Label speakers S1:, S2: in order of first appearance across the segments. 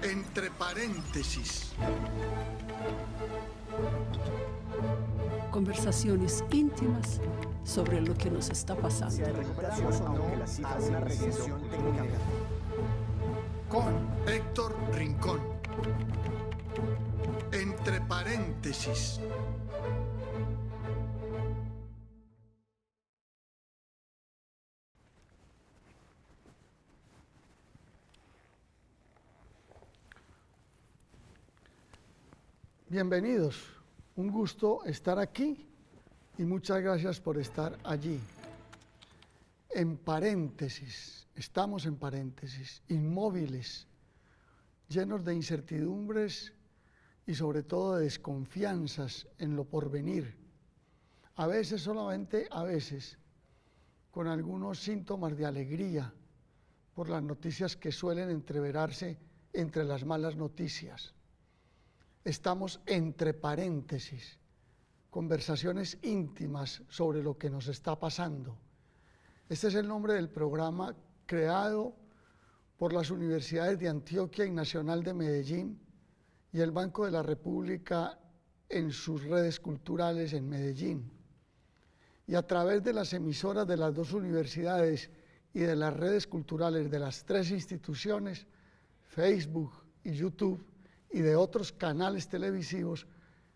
S1: Entre paréntesis.
S2: Conversaciones íntimas sobre lo que nos está pasando.
S3: Si hay recuperación o no, hace una recesión técnicamente.
S1: Con Héctor Rincón. Entre paréntesis.
S4: Bienvenidos, un gusto estar aquí y muchas gracias por estar allí. En paréntesis, estamos en paréntesis, inmóviles, llenos de incertidumbres y sobre todo de desconfianzas en lo porvenir. A veces, solamente a veces, con algunos síntomas de alegría por las noticias que suelen entreverarse entre las malas noticias. Estamos entre paréntesis, conversaciones íntimas sobre lo que nos está pasando. Este es el nombre del programa creado por las universidades de Antioquia y Nacional de Medellín y el Banco de la República en sus redes culturales en Medellín. Y a través de las emisoras de las dos universidades y de las redes culturales de las tres instituciones, Facebook y YouTube, y de otros canales televisivos,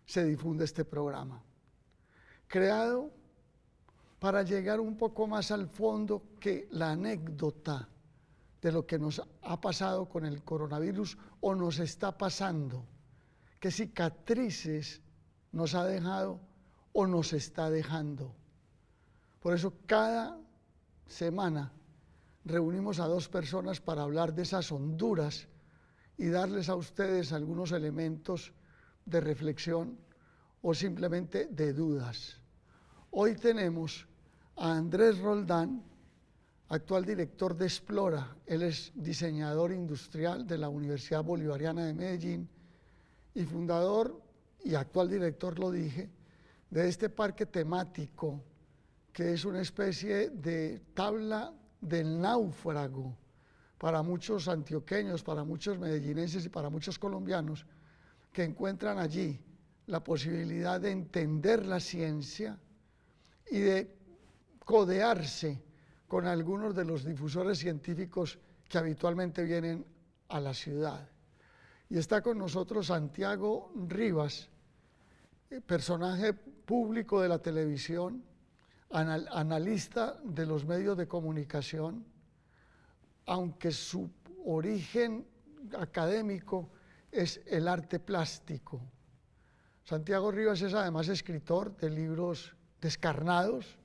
S4: se difunde este programa. Creado para llegar un poco más al fondo que la anécdota de lo que nos ha pasado con el coronavirus o nos está pasando, qué cicatrices nos ha dejado o nos está dejando. Por eso cada semana reunimos a dos personas para hablar de esas honduras y darles a ustedes algunos elementos de reflexión o simplemente de dudas. Hoy tenemos a Andrés Roldán, actual director de Explora. Él es diseñador industrial de la Universidad Bolivariana de Medellín y fundador y actual director, lo dije, de este parque temático que es una especie de tabla del náufrago para muchos antioqueños, para muchos medellinenses y para muchos colombianos que encuentran allí la posibilidad de entender la ciencia y de codearse con algunos de los difusores científicos que habitualmente vienen a la ciudad. Y está con nosotros Santiago Rivas, personaje público de la televisión, analista de los medios de comunicación, aunque su origen académico es el arte plástico. Santiago Rivas es además escritor de libros descarnados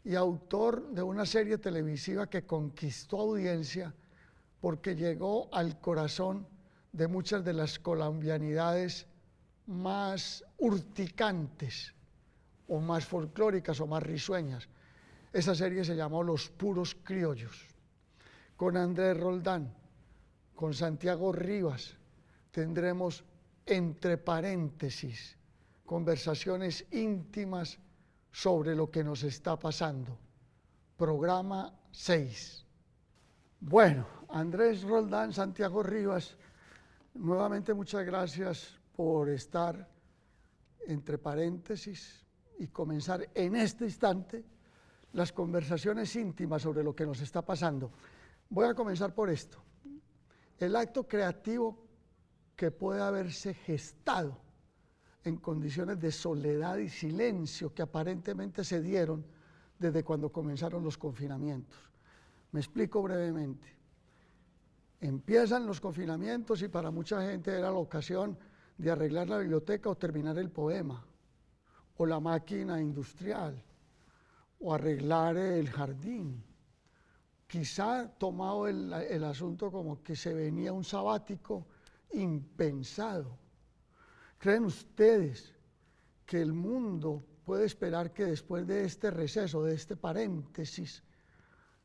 S4: y autor de una serie televisiva que conquistó audiencia porque llegó al corazón de muchas de las colombianidades más urticantes o más folclóricas o más risueñas. Esa serie se llamó Los Puros Criollos. Con Andrés Roldán, con Santiago Rivas, tendremos entre paréntesis conversaciones íntimas sobre lo que nos está pasando. Programa 6. Bueno, Andrés Roldán, Santiago Rivas, nuevamente muchas gracias por estar entre paréntesis y comenzar en este instante las conversaciones íntimas sobre lo que nos está pasando. Voy a comenzar por esto. El acto creativo que puede haberse gestado en condiciones de soledad y silencio que aparentemente se dieron desde cuando comenzaron los confinamientos. Me explico brevemente. Empiezan los confinamientos y para mucha gente era la ocasión de arreglar la biblioteca o terminar el poema, o la máquina industrial, o arreglar el jardín. Quizá tomado el asunto como que se venía un sabático impensado. ¿Creen ustedes que el mundo puede esperar que después de este receso, de este paréntesis,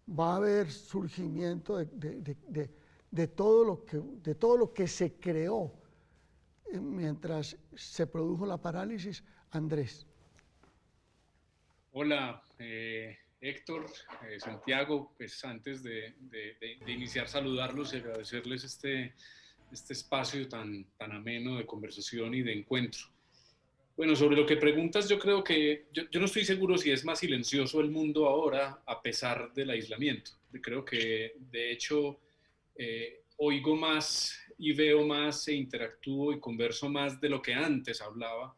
S4: va a haber surgimiento de todo lo que se creó mientras se produjo la parálisis? Andrés.
S5: Hola, Héctor, Santiago, pues antes de iniciar saludarlos y agradecerles este espacio tan ameno de conversación y de encuentro. Bueno, sobre lo que preguntas, yo creo que yo no estoy seguro si es más silencioso el mundo ahora a pesar del aislamiento. Yo creo que, de hecho, oigo más y veo más e interactúo y converso más de lo que antes hablaba,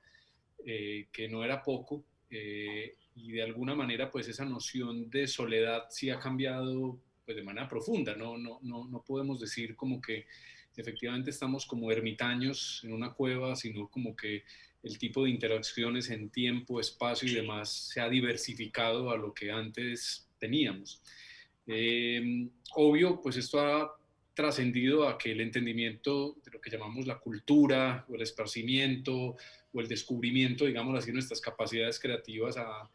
S5: que no era poco. Y de alguna manera, pues esa noción de soledad sí ha cambiado pues, de manera profunda. No podemos decir como que efectivamente estamos como ermitaños en una cueva, sino como que el tipo de interacciones en tiempo, espacio y demás se ha diversificado a lo que antes teníamos. Obvio, pues esto ha trascendido a que el entendimiento de lo que llamamos la cultura o el esparcimiento o el descubrimiento, digamos así, nuestras capacidades creativas ha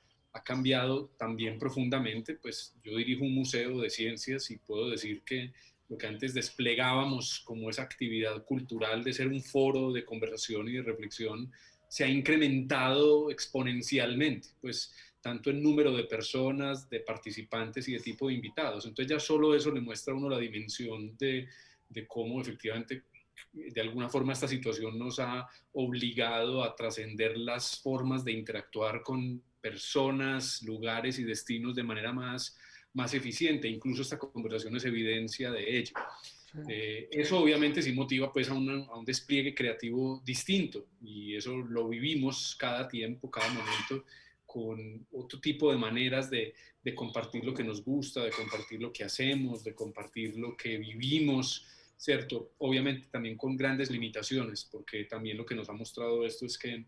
S5: cambiado también profundamente. Pues yo dirijo un museo de ciencias y puedo decir que lo que antes desplegábamos como esa actividad cultural de ser un foro de conversación y de reflexión se ha incrementado exponencialmente, pues tanto en número de personas, de participantes y de tipo de invitados. Entonces ya solo eso le muestra a uno la dimensión de cómo efectivamente de alguna forma esta situación nos ha obligado a trascender las formas de interactuar con personas, lugares y destinos de manera más eficiente. Incluso esta conversación es evidencia de ello.
S4: Sí.
S5: Eso obviamente sí motiva pues a un despliegue creativo distinto y eso lo vivimos cada tiempo, cada momento con otro tipo de maneras de compartir lo que nos gusta, de compartir lo que hacemos, de compartir lo que vivimos, ¿cierto? Obviamente también con grandes limitaciones, porque también lo que nos ha mostrado esto es que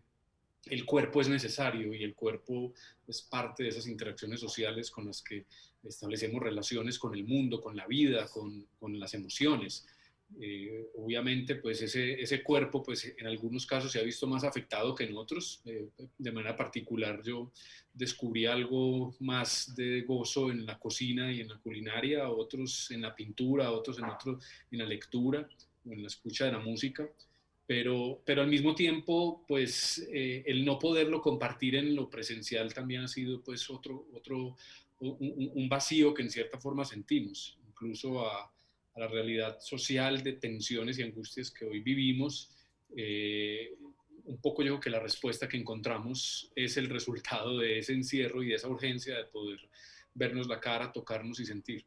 S5: el cuerpo es necesario y el cuerpo es parte de esas interacciones sociales con las que establecemos relaciones con el mundo, con la vida, con las emociones. Obviamente, pues ese cuerpo, pues en algunos casos se ha visto más afectado que en otros. De manera particular, yo descubrí algo más de gozo en la cocina y en la culinaria, otros en la pintura, otros en la lectura o en la escucha de la música. Pero al mismo tiempo, pues el no poderlo compartir en lo presencial también ha sido pues un vacío que en cierta forma sentimos, incluso a la realidad social de tensiones y angustias que hoy vivimos. Un poco yo creo que la respuesta que encontramos es el resultado de ese encierro y de esa urgencia de poder vernos la cara, tocarnos y sentir.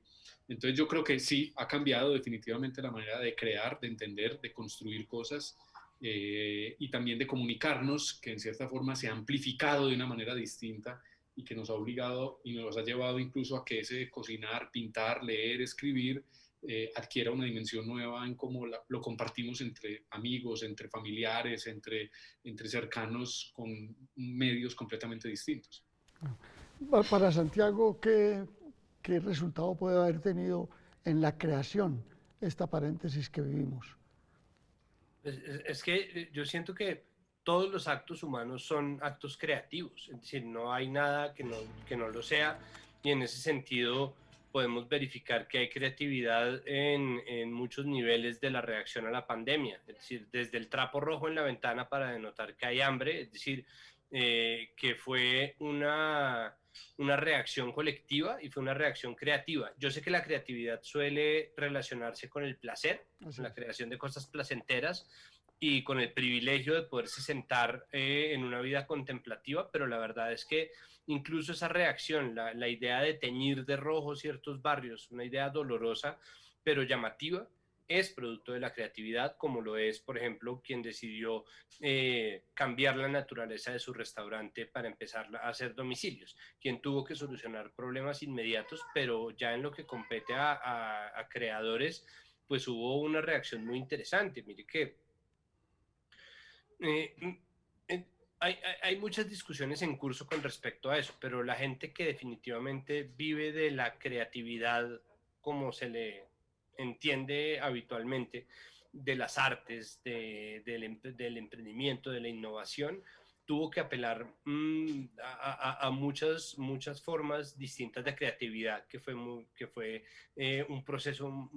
S5: Entonces yo creo que sí, ha cambiado definitivamente la manera de crear, de entender, de construir cosas y también de comunicarnos, que en cierta forma se ha amplificado de una manera distinta y que nos ha obligado y nos ha llevado incluso a que ese cocinar, pintar, leer, escribir adquiera una dimensión nueva en cómo lo compartimos entre amigos, entre familiares, entre cercanos con medios completamente distintos.
S4: Para Santiago, ¿qué resultado puede haber tenido en la creación esta paréntesis que vivimos?
S6: Es que yo siento que todos los actos humanos son actos creativos, es decir, no hay nada que no lo sea, y en ese sentido podemos verificar que hay creatividad en muchos niveles de la reacción a la pandemia, es decir, desde el trapo rojo en la ventana para denotar que hay hambre, es decir, que fue una reacción colectiva y fue una reacción creativa. Yo sé que la creatividad suele relacionarse con el placer, con la creación de cosas placenteras y con el privilegio de poderse sentar en una vida contemplativa, pero la verdad es que incluso esa reacción, la idea de teñir de rojo ciertos barrios, una idea dolorosa pero llamativa, es producto de la creatividad, como lo es, por ejemplo, quien decidió cambiar la naturaleza de su restaurante para empezar a hacer domicilios, quien tuvo que solucionar problemas inmediatos, pero ya en lo que compete a creadores, pues hubo una reacción muy interesante. Mire que eh, hay muchas discusiones en curso con respecto a eso, pero la gente que definitivamente vive de la creatividad como se le entiende habitualmente, de las artes, del emprendimiento, de la innovación, tuvo que apelar a muchas formas distintas de creatividad, que fue un proceso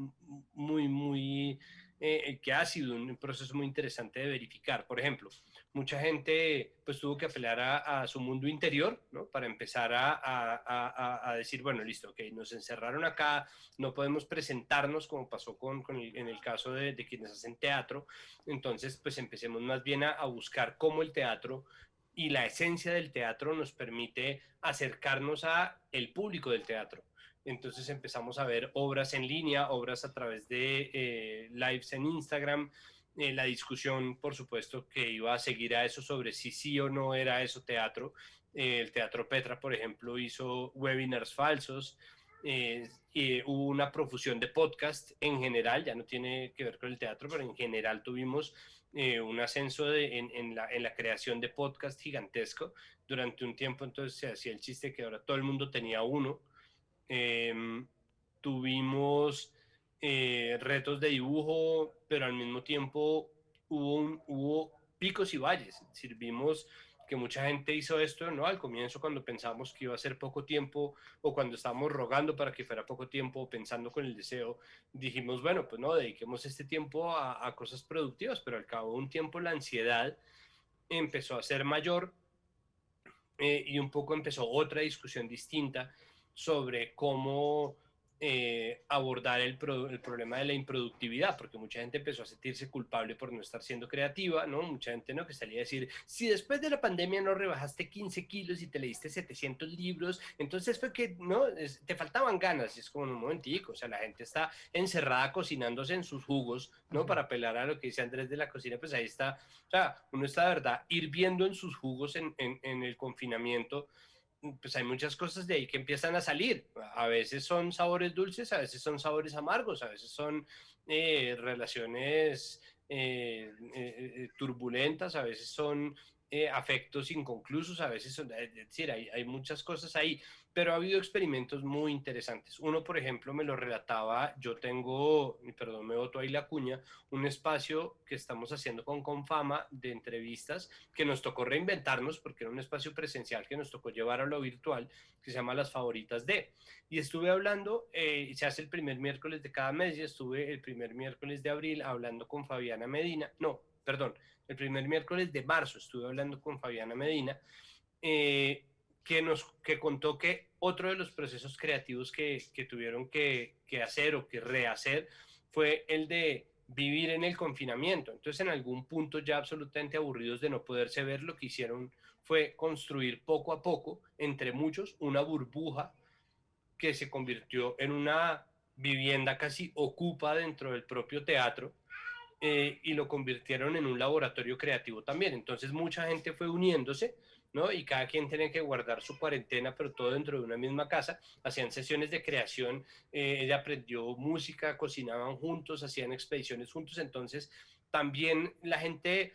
S6: muy que ha sido un proceso muy interesante de verificar. Por ejemplo, mucha gente pues tuvo que apelar a su mundo interior, ¿no? Para empezar a decir, bueno, listo, ok, nos encerraron acá, no podemos presentarnos como pasó en el caso de quienes hacen teatro, entonces pues empecemos más bien a buscar cómo el teatro y la esencia del teatro nos permite acercarnos a el público del teatro. Entonces empezamos a ver obras en línea, obras a través de lives en Instagram, la discusión, por supuesto, que iba a seguir a eso sobre si sí o no era eso teatro. El Teatro Petra, por ejemplo, hizo webinars falsos. Hubo una profusión de podcast en general, ya no tiene que ver con el teatro, pero en general tuvimos un ascenso en la creación de podcast gigantesco. Durante un tiempo entonces se hacía el chiste que ahora todo el mundo tenía uno. Tuvimos retos de dibujo, pero al mismo tiempo hubo picos y valles. Vimos que mucha gente hizo esto, ¿no? Al comienzo, cuando pensábamos que iba a ser poco tiempo, o cuando estábamos rogando para que fuera poco tiempo, pensando con el deseo, dijimos, bueno, pues no, dediquemos este tiempo a cosas productivas, pero al cabo de un tiempo la ansiedad empezó a ser mayor y un poco empezó otra discusión distinta sobre cómo abordar el problema de la improductividad, porque mucha gente empezó a sentirse culpable por no estar siendo creativa, ¿no? Mucha gente, ¿no?, que salía a decir, si después de la pandemia no rebajaste 15 kilos y te leíste 700 libros, entonces fue que, ¿no?, te faltaban ganas. Y es como, un momentico, o sea, la gente está encerrada cocinándose en sus jugos, ¿no? Para apelar a lo que dice Andrés de la cocina, pues ahí está, o sea, uno está de verdad hirviendo en sus jugos en el confinamiento. Pues hay muchas cosas de ahí que empiezan a salir. A veces son sabores dulces, a veces son sabores amargos, a veces son relaciones turbulentas, a veces son afectos inconclusos, a veces son, es decir, hay muchas cosas ahí, pero ha habido experimentos muy interesantes. Uno, por ejemplo, me lo relataba, yo tengo, perdón, me boto ahí la cuña, un espacio que estamos haciendo con Confama de entrevistas, que nos tocó reinventarnos porque era un espacio presencial que nos tocó llevar a lo virtual, que se llama Las Favoritas de. Y estuve hablando, se hace el primer miércoles de cada mes, y estuve el primer miércoles de abril hablando con Fabiana Medina, no, perdón, el primer miércoles de marzo estuve hablando con Fabiana Medina, que contó que otro de los procesos creativos que tuvieron que hacer o que rehacer fue el de vivir en el confinamiento. Entonces, en algún punto, ya absolutamente aburridos de no poderse ver, lo que hicieron fue construir poco a poco, entre muchos, una burbuja que se convirtió en una vivienda casi ocupa dentro del propio teatro, y lo convirtieron en un laboratorio creativo también. Entonces mucha gente fue uniéndose, ¿no? Y cada quien tenía que guardar su cuarentena, pero todo dentro de una misma casa. Hacían sesiones de creación, ella aprendió música, cocinaban juntos, hacían expediciones juntos. Entonces también la gente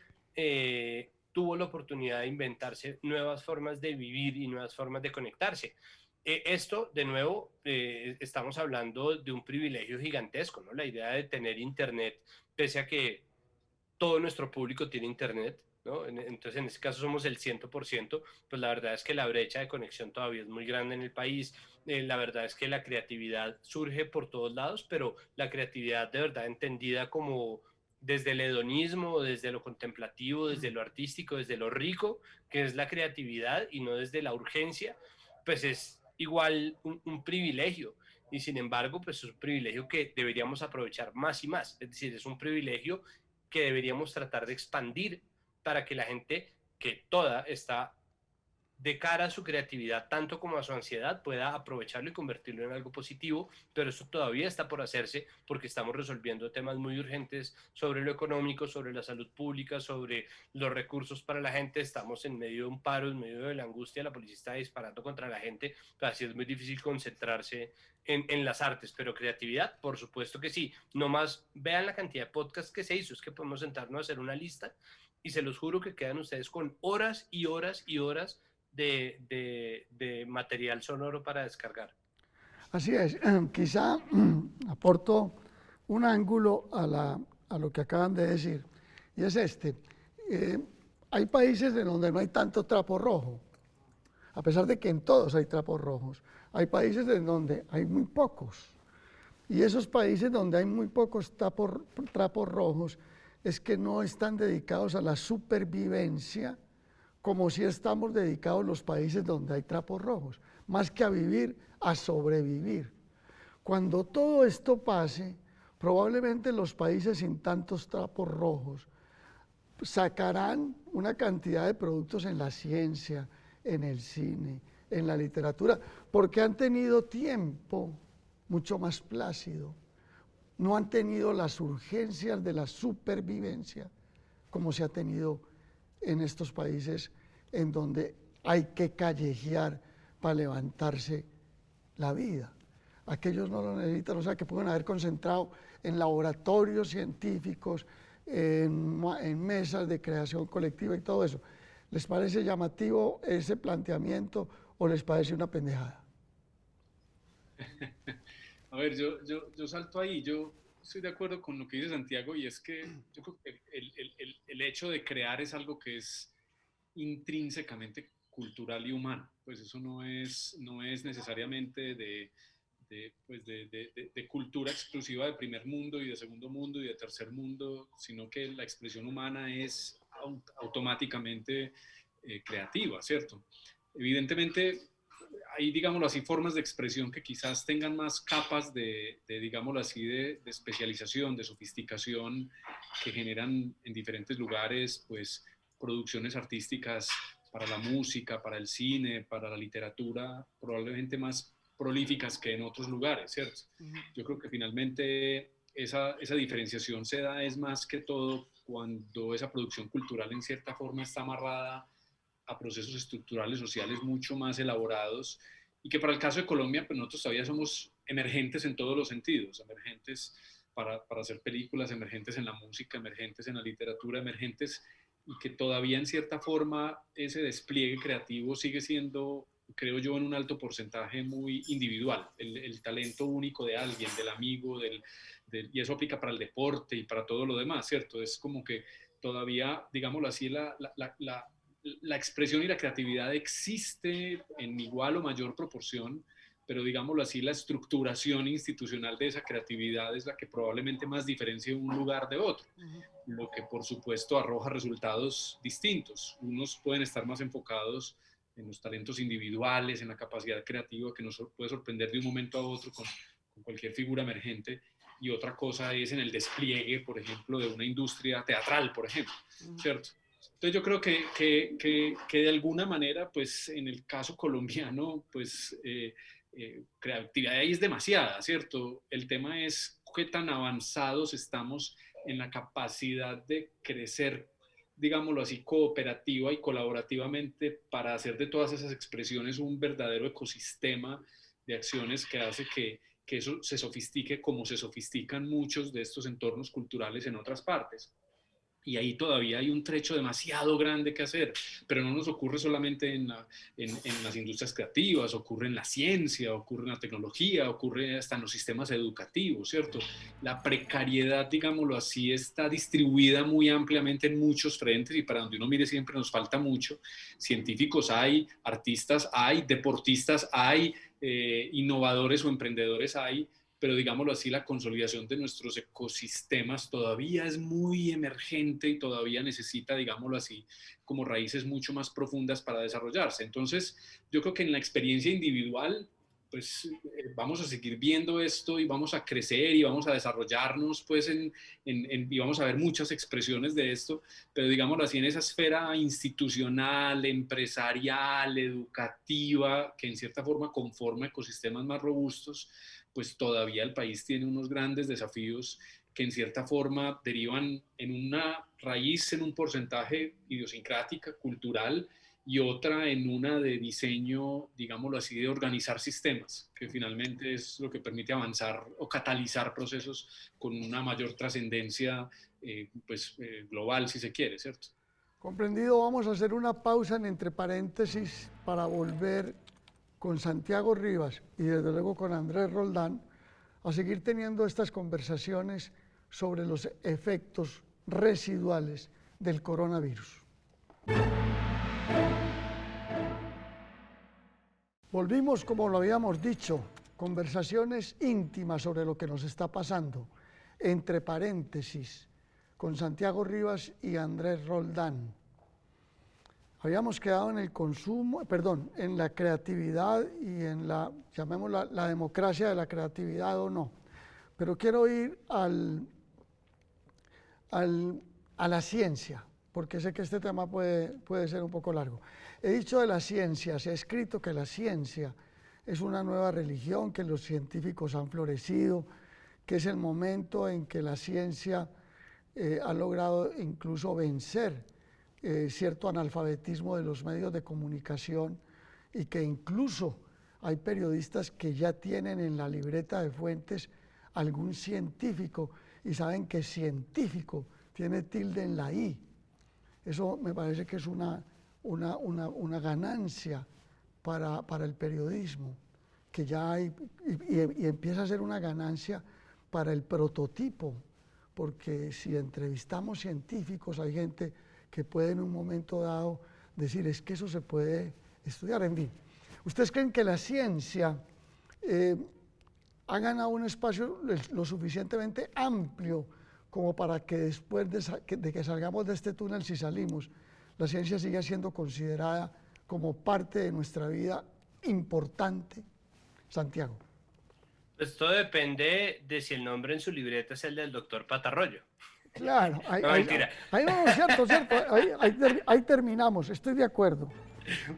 S6: tuvo la oportunidad de inventarse nuevas formas de vivir y nuevas formas de conectarse. Esto, de nuevo, estamos hablando de un privilegio gigantesco, ¿no? La idea de tener internet, pese a que todo nuestro público tiene internet, ¿no? Entonces, en este caso somos el 100%, pues la verdad es que la brecha de conexión todavía es muy grande en el país. La verdad es que la creatividad surge por todos lados, pero la creatividad de verdad entendida como desde el hedonismo, desde lo contemplativo, desde lo artístico, desde lo rico, que es la creatividad, y no desde la urgencia, pues es igual un privilegio. Y sin embargo, pues es un privilegio que deberíamos aprovechar más y más. Es decir, es un privilegio que deberíamos tratar de expandir para que la gente, que toda está de cara a su creatividad, tanto como a su ansiedad, pueda aprovecharlo y convertirlo en algo positivo. Pero eso todavía está por hacerse, porque estamos resolviendo temas muy urgentes sobre lo económico, sobre la salud pública, sobre los recursos para la gente. Estamos en medio de un paro, en medio de la angustia, la policía está disparando contra la gente, así es muy difícil concentrarse en las artes. Pero creatividad, por supuesto que sí. Nomás vean la cantidad de podcasts que se hizo, es que podemos sentarnos a hacer una lista y se los juro que quedan ustedes con horas y horas y horas de material sonoro para descargar.
S4: Así es. Quizá aporto un ángulo a lo que acaban de decir, y es este. Hay países en donde no hay tanto trapo rojo, a pesar de que en todos hay trapos rojos. Hay países en donde hay muy pocos. Y esos países donde hay muy pocos trapos rojos es que no están dedicados a la supervivencia como si estamos dedicados los países donde hay trapos rojos, más que a vivir, a sobrevivir. Cuando todo esto pase, probablemente los países sin tantos trapos rojos sacarán una cantidad de productos en la ciencia, en el cine, en la literatura, porque han tenido tiempo mucho más plácido, no han tenido las urgencias de la supervivencia como se ha tenido en estos países en donde hay que callejear para levantarse la vida. Aquellos no lo necesitan, o sea que pueden haber concentrado en laboratorios científicos, en mesas de creación colectiva y todo eso. ¿Les parece llamativo ese planteamiento o les parece una pendejada?
S5: A ver, yo salto ahí, yo estoy de acuerdo con lo que dice Santiago, y es que yo creo que el hecho de crear es algo que es intrínsecamente cultural y humano, pues eso no es necesariamente de cultura exclusiva de primer mundo y de segundo mundo y de tercer mundo, sino que la expresión humana es automáticamente creativa, ¿cierto? Evidentemente hay, digámoslo así, formas de expresión que quizás tengan más capas digámoslo así, de especialización, de sofisticación, que generan en diferentes lugares, pues, producciones artísticas para la música, para el cine, para la literatura, probablemente más prolíficas que en otros lugares, ¿cierto? Yo creo que finalmente esa diferenciación se da es más que todo cuando esa producción cultural en cierta forma está amarrada a procesos estructurales sociales mucho más elaborados, y que para el caso de Colombia, pues nosotros todavía somos emergentes en todos los sentidos, emergentes para hacer películas, emergentes en la música, emergentes en la literatura, emergentes, y que todavía en cierta forma ese despliegue creativo sigue siendo, creo yo, en un alto porcentaje muy individual, el talento único de alguien, del amigo, y eso aplica para el deporte y para todo lo demás, ¿cierto? Es como que todavía, digámoslo así, la expresión y la creatividad existe en igual o mayor proporción, pero digámoslo así, la estructuración institucional de esa creatividad es la que probablemente más diferencia un lugar de otro, lo que por supuesto arroja resultados distintos. Unos pueden estar más enfocados en los talentos individuales, en la capacidad creativa que nos puede sorprender de un momento a otro con cualquier figura emergente, y otra cosa es en el despliegue, por ejemplo, de una industria teatral, por ejemplo, ¿cierto? Entonces yo creo que de alguna manera, pues en el caso colombiano, pues creatividad ahí es demasiada, ¿cierto? El tema es qué tan avanzados estamos en la capacidad de crecer, digámoslo así, cooperativa y colaborativamente para hacer de todas esas expresiones un verdadero ecosistema de acciones que hace que eso se sofistique como se sofistican muchos de estos entornos culturales en otras partes. Y ahí todavía hay un trecho demasiado grande que hacer, pero no nos ocurre solamente en las industrias creativas, ocurre en la ciencia, ocurre en la tecnología, ocurre hasta en los sistemas educativos, ¿cierto? La precariedad, digámoslo así, está distribuida muy ampliamente en muchos frentes, y para donde uno mire siempre nos falta mucho. Científicos hay, artistas hay, deportistas hay, innovadores o emprendedores hay, pero digámoslo así, la consolidación de nuestros ecosistemas todavía es muy emergente y todavía necesita, digámoslo así, como raíces mucho más profundas para desarrollarse. Entonces, yo creo que en la experiencia individual, pues vamos a seguir viendo esto y vamos a crecer y vamos a desarrollarnos, pues, y vamos a ver muchas expresiones de esto, pero digámoslo así, en esa esfera institucional, empresarial, educativa, que en cierta forma conforma ecosistemas más robustos, pues todavía el país tiene unos grandes desafíos que en cierta forma derivan en una raíz, en un porcentaje idiosincrática, cultural, y otra en una de diseño, digámoslo así, de organizar sistemas, que finalmente es lo que permite avanzar o catalizar procesos con una mayor trascendencia global, si se quiere, ¿cierto?
S4: Comprendido, vamos a hacer una pausa en entre paréntesis para volver con Santiago Rivas y desde luego con Andrés Roldán a seguir teniendo estas conversaciones sobre los efectos residuales del coronavirus. Volvimos, como lo habíamos dicho, conversaciones íntimas sobre lo que nos está pasando, entre paréntesis, con Santiago Rivas y Andrés Roldán. Habíamos quedado en el consumo, perdón, en la creatividad y en la, llamémosla, la democracia de la creatividad o no. Pero quiero ir a la ciencia, porque sé que este tema puede ser un poco largo. He dicho de la ciencia, se ha escrito que la ciencia es una nueva religión, que los científicos han florecido, que es el momento en que la ciencia ha logrado incluso vencer cierto analfabetismo de los medios de comunicación y que incluso hay periodistas que ya tienen en la libreta de fuentes algún científico y saben que científico tiene tilde en la I. Eso me parece que es una ganancia para el periodismo, que ya hay, y empieza a ser una ganancia para el prototipo, porque si entrevistamos científicos hay gente que puede en un momento dado decir, es que eso se puede estudiar. En fin, ¿ustedes creen que la ciencia ha ganado un espacio lo suficientemente amplio como para que después de que salgamos de este túnel, si salimos, la ciencia siga siendo considerada como parte de nuestra vida importante? Santiago.
S6: Pues todo depende de si el nombre en su libreta es el del doctor Patarroyo.
S4: Claro,
S6: No, mentira.
S4: No, cierto, ahí terminamos, estoy de acuerdo.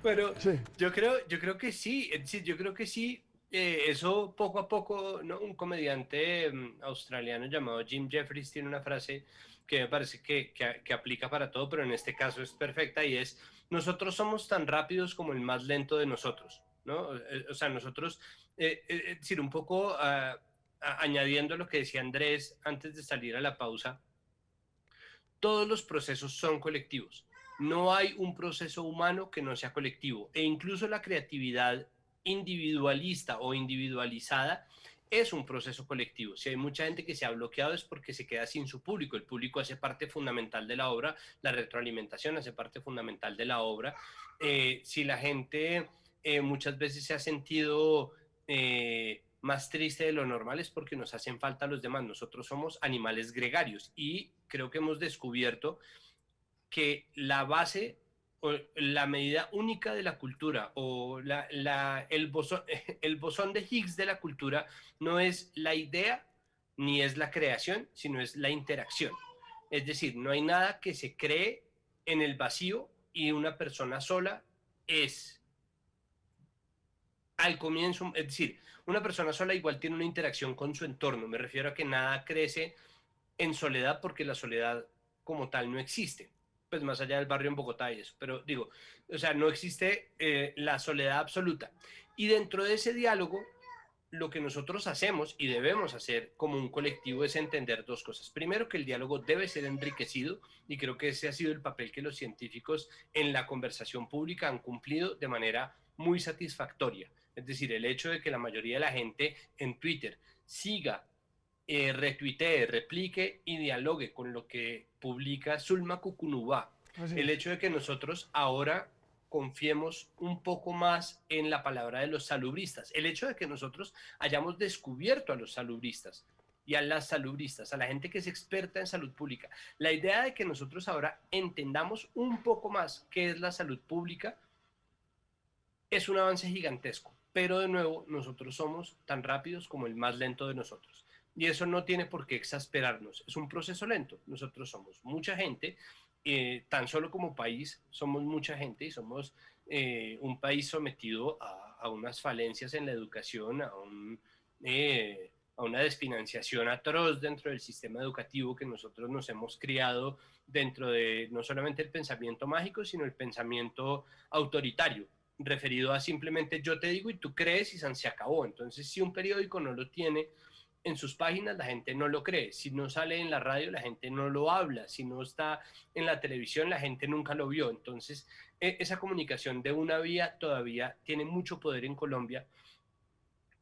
S6: Pero
S4: sí.
S6: yo creo que sí, yo creo que sí, eso poco a poco, ¿no? Un comediante australiano llamado Jim Jeffries tiene una frase que me parece que aplica para todo, pero en este caso es perfecta y es, nosotros somos tan rápidos como el más lento de nosotros, ¿no? O sea, nosotros, es decir, un poco añadiendo lo que decía Andrés antes de salir a la pausa, todos los procesos son colectivos. No hay un proceso humano que no sea colectivo. E incluso la creatividad individualista o individualizada es un proceso colectivo. Si hay mucha gente que se ha bloqueado es porque se queda sin su público. El público hace parte fundamental de la obra, la retroalimentación hace parte fundamental de la obra. Si la gente muchas veces se ha sentido más triste de lo normal es porque nos hacen falta los demás. Nosotros somos animales gregarios y creo que hemos descubierto que la base o la medida única de la cultura o el bosón de Higgs de la cultura no es la idea ni es la creación, sino es la interacción. Es decir, no hay nada que se cree en el vacío y una persona sola es al comienzo, es decir, una persona sola igual tiene una interacción con su entorno. Me refiero a que nada crece en soledad porque la soledad como tal no existe. Pues más allá del barrio en Bogotá y eso. Pero digo, o sea, no existe la soledad absoluta. Y dentro de ese diálogo, lo que nosotros hacemos y debemos hacer como un colectivo es entender dos cosas. Primero, que el diálogo debe ser enriquecido y creo que ese ha sido el papel que los científicos en la conversación pública han cumplido de manera muy satisfactoria. Es decir, el hecho de que la mayoría de la gente en Twitter siga, retuitee, replique y dialogue con lo que publica Zulma Kukunubá. El hecho de que nosotros ahora confiemos un poco más en la palabra de los salubristas. El hecho de que nosotros hayamos descubierto a los salubristas y a las salubristas, a la gente que es experta en salud pública. La idea de que nosotros ahora entendamos un poco más qué es la salud pública es un avance gigantesco. Pero de nuevo, nosotros somos tan rápidos como el más lento de nosotros. Y eso no tiene por qué exasperarnos. Es un proceso lento. Nosotros somos mucha gente, tan solo como país somos mucha gente y somos un país sometido a unas falencias en la educación, a una desfinanciación atroz dentro del sistema educativo que nosotros nos hemos criado dentro de no solamente el pensamiento mágico, sino el pensamiento autoritario, referido a simplemente yo te digo y tú crees y se acabó. Entonces, si un periódico no lo tiene en sus páginas, la gente no lo cree. Si no sale en la radio, la gente no lo habla. Si no está en la televisión, la gente nunca lo vio. Entonces, esa comunicación de una vía todavía tiene mucho poder en Colombia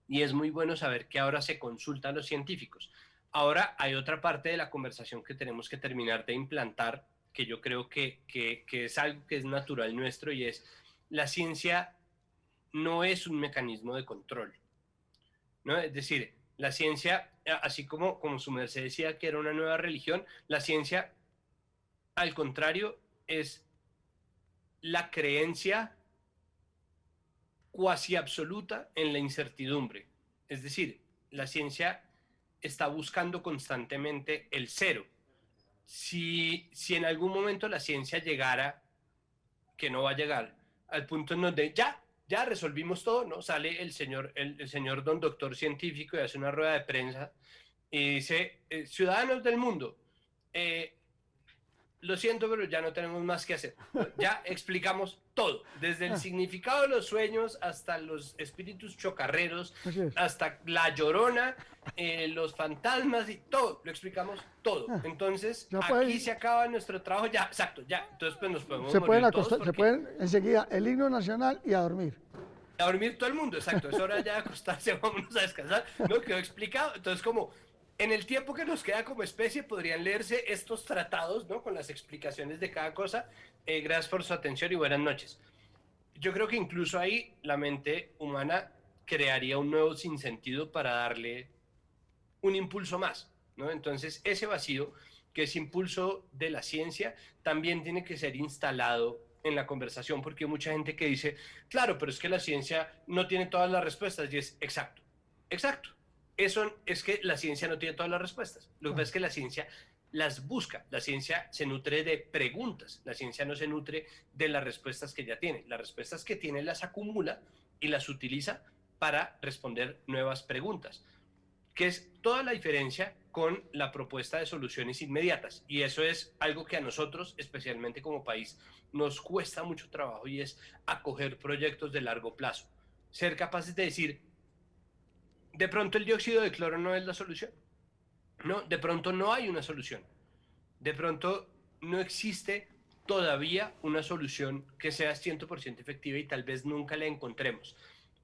S6: y es muy bueno saber que ahora se consulta a los científicos. Ahora hay otra parte de la conversación que tenemos que terminar de implantar, que yo creo que es algo que es natural nuestro y es: la ciencia no es un mecanismo de control. ¿no? Es decir, la ciencia, así como su merced decía que era una nueva religión, la ciencia, al contrario, es la creencia cuasi absoluta en la incertidumbre. Es decir, la ciencia está buscando constantemente el cero. Si en algún momento la ciencia llegara, que no va a llegar, al punto en donde ya resolvimos todo, ¿no? Sale el señor don doctor científico y hace una rueda de prensa y dice, ciudadanos del mundo, lo siento, pero ya no tenemos más que hacer. Ya explicamos todo, desde el significado de los sueños hasta los espíritus chocarreros, hasta la llorona, los fantasmas y todo, lo explicamos todo. Entonces, aquí se acaba nuestro trabajo, ya, exacto, ya. Entonces, pues nos podemos
S4: se pueden
S6: morir
S4: acostar,
S6: todos
S4: se pueden enseguida el himno nacional y a dormir.
S6: A dormir todo el mundo, exacto. Es hora ya de acostarse, vámonos a descansar. ¿No? Quedó explicado. Entonces, como en el tiempo que nos queda como especie, podrían leerse estos tratados, ¿no? Con las explicaciones de cada cosa. Gracias por su atención y buenas noches. Yo creo que incluso ahí la mente humana crearía un nuevo sinsentido para darle un impulso más, ¿no? Entonces, ese vacío, que es impulso de la ciencia, también tiene que ser instalado en la conversación, porque hay mucha gente que dice, claro, pero es que la ciencia no tiene todas las respuestas, y es exacto, exacto. Eso es que la ciencia no tiene todas las respuestas. Lo que pasa es que la ciencia las busca. La ciencia se nutre de preguntas. La ciencia no se nutre de las respuestas que ya tiene. Las respuestas que tiene las acumula y las utiliza para responder nuevas preguntas, que es toda la diferencia con la propuesta de soluciones inmediatas. Y eso es algo que a nosotros, especialmente como país, nos cuesta mucho trabajo, y es acoger proyectos de largo plazo. Ser capaces de decir, de pronto el dióxido de cloro no es la solución. No, de pronto no hay una solución. De pronto no existe todavía una solución que sea 100% efectiva y tal vez nunca la encontremos.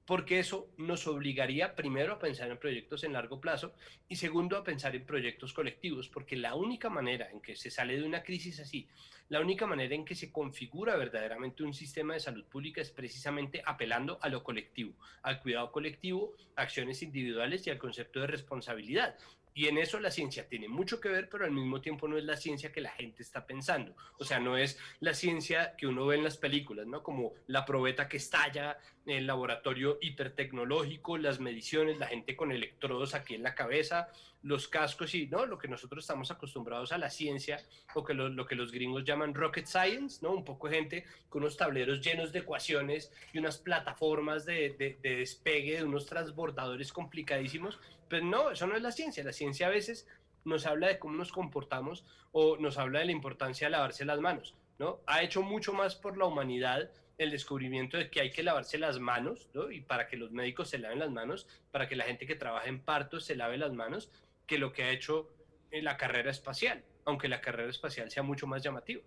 S6: Porque eso nos obligaría primero a pensar en proyectos en largo plazo y segundo a pensar en proyectos colectivos, porque la única manera en que se sale de una crisis así, la única manera en que se configura verdaderamente un sistema de salud pública es precisamente apelando a lo colectivo, al cuidado colectivo, acciones individuales y al concepto de responsabilidad. Y en eso la ciencia tiene mucho que ver, pero al mismo tiempo no es la ciencia que la gente está pensando. O sea, no es la ciencia que uno ve en las películas, ¿no? Como la probeta que estalla, el laboratorio hipertecnológico, las mediciones, la gente con electrodos aquí en la cabeza, los cascos y, ¿no? Lo que nosotros estamos acostumbrados a la ciencia, o que lo que los gringos llaman rocket science, ¿no? Un poco de gente con unos tableros llenos de ecuaciones y unas plataformas de despegue, de unos transbordadores complicadísimos. Pues no, eso no es la ciencia. La ciencia a veces nos habla de cómo nos comportamos o nos habla de la importancia de lavarse las manos, ¿no? Ha hecho mucho más por la humanidad el descubrimiento de que hay que lavarse las manos, ¿no? Y para que los médicos se laven las manos, para que la gente que trabaja en partos se lave las manos, que lo que ha hecho la carrera espacial, aunque la carrera espacial sea mucho más llamativa.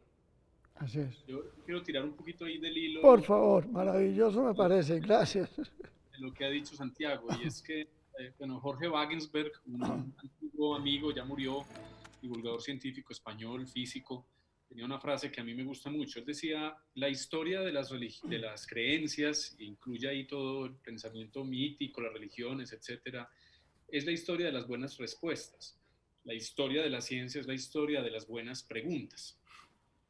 S4: Así es.
S5: Yo quiero tirar un poquito ahí del hilo.
S4: Por favor, maravilloso me parece, gracias.
S5: De lo que ha dicho Santiago, y es que bueno, Jorge Wagensberg, un antiguo amigo, ya murió, divulgador científico español, físico, tenía una frase que a mí me gusta mucho. Él decía, la historia de las creencias, incluye ahí todo el pensamiento mítico, las religiones, etcétera, es la historia de las buenas respuestas. La historia de la ciencia es la historia de las buenas preguntas.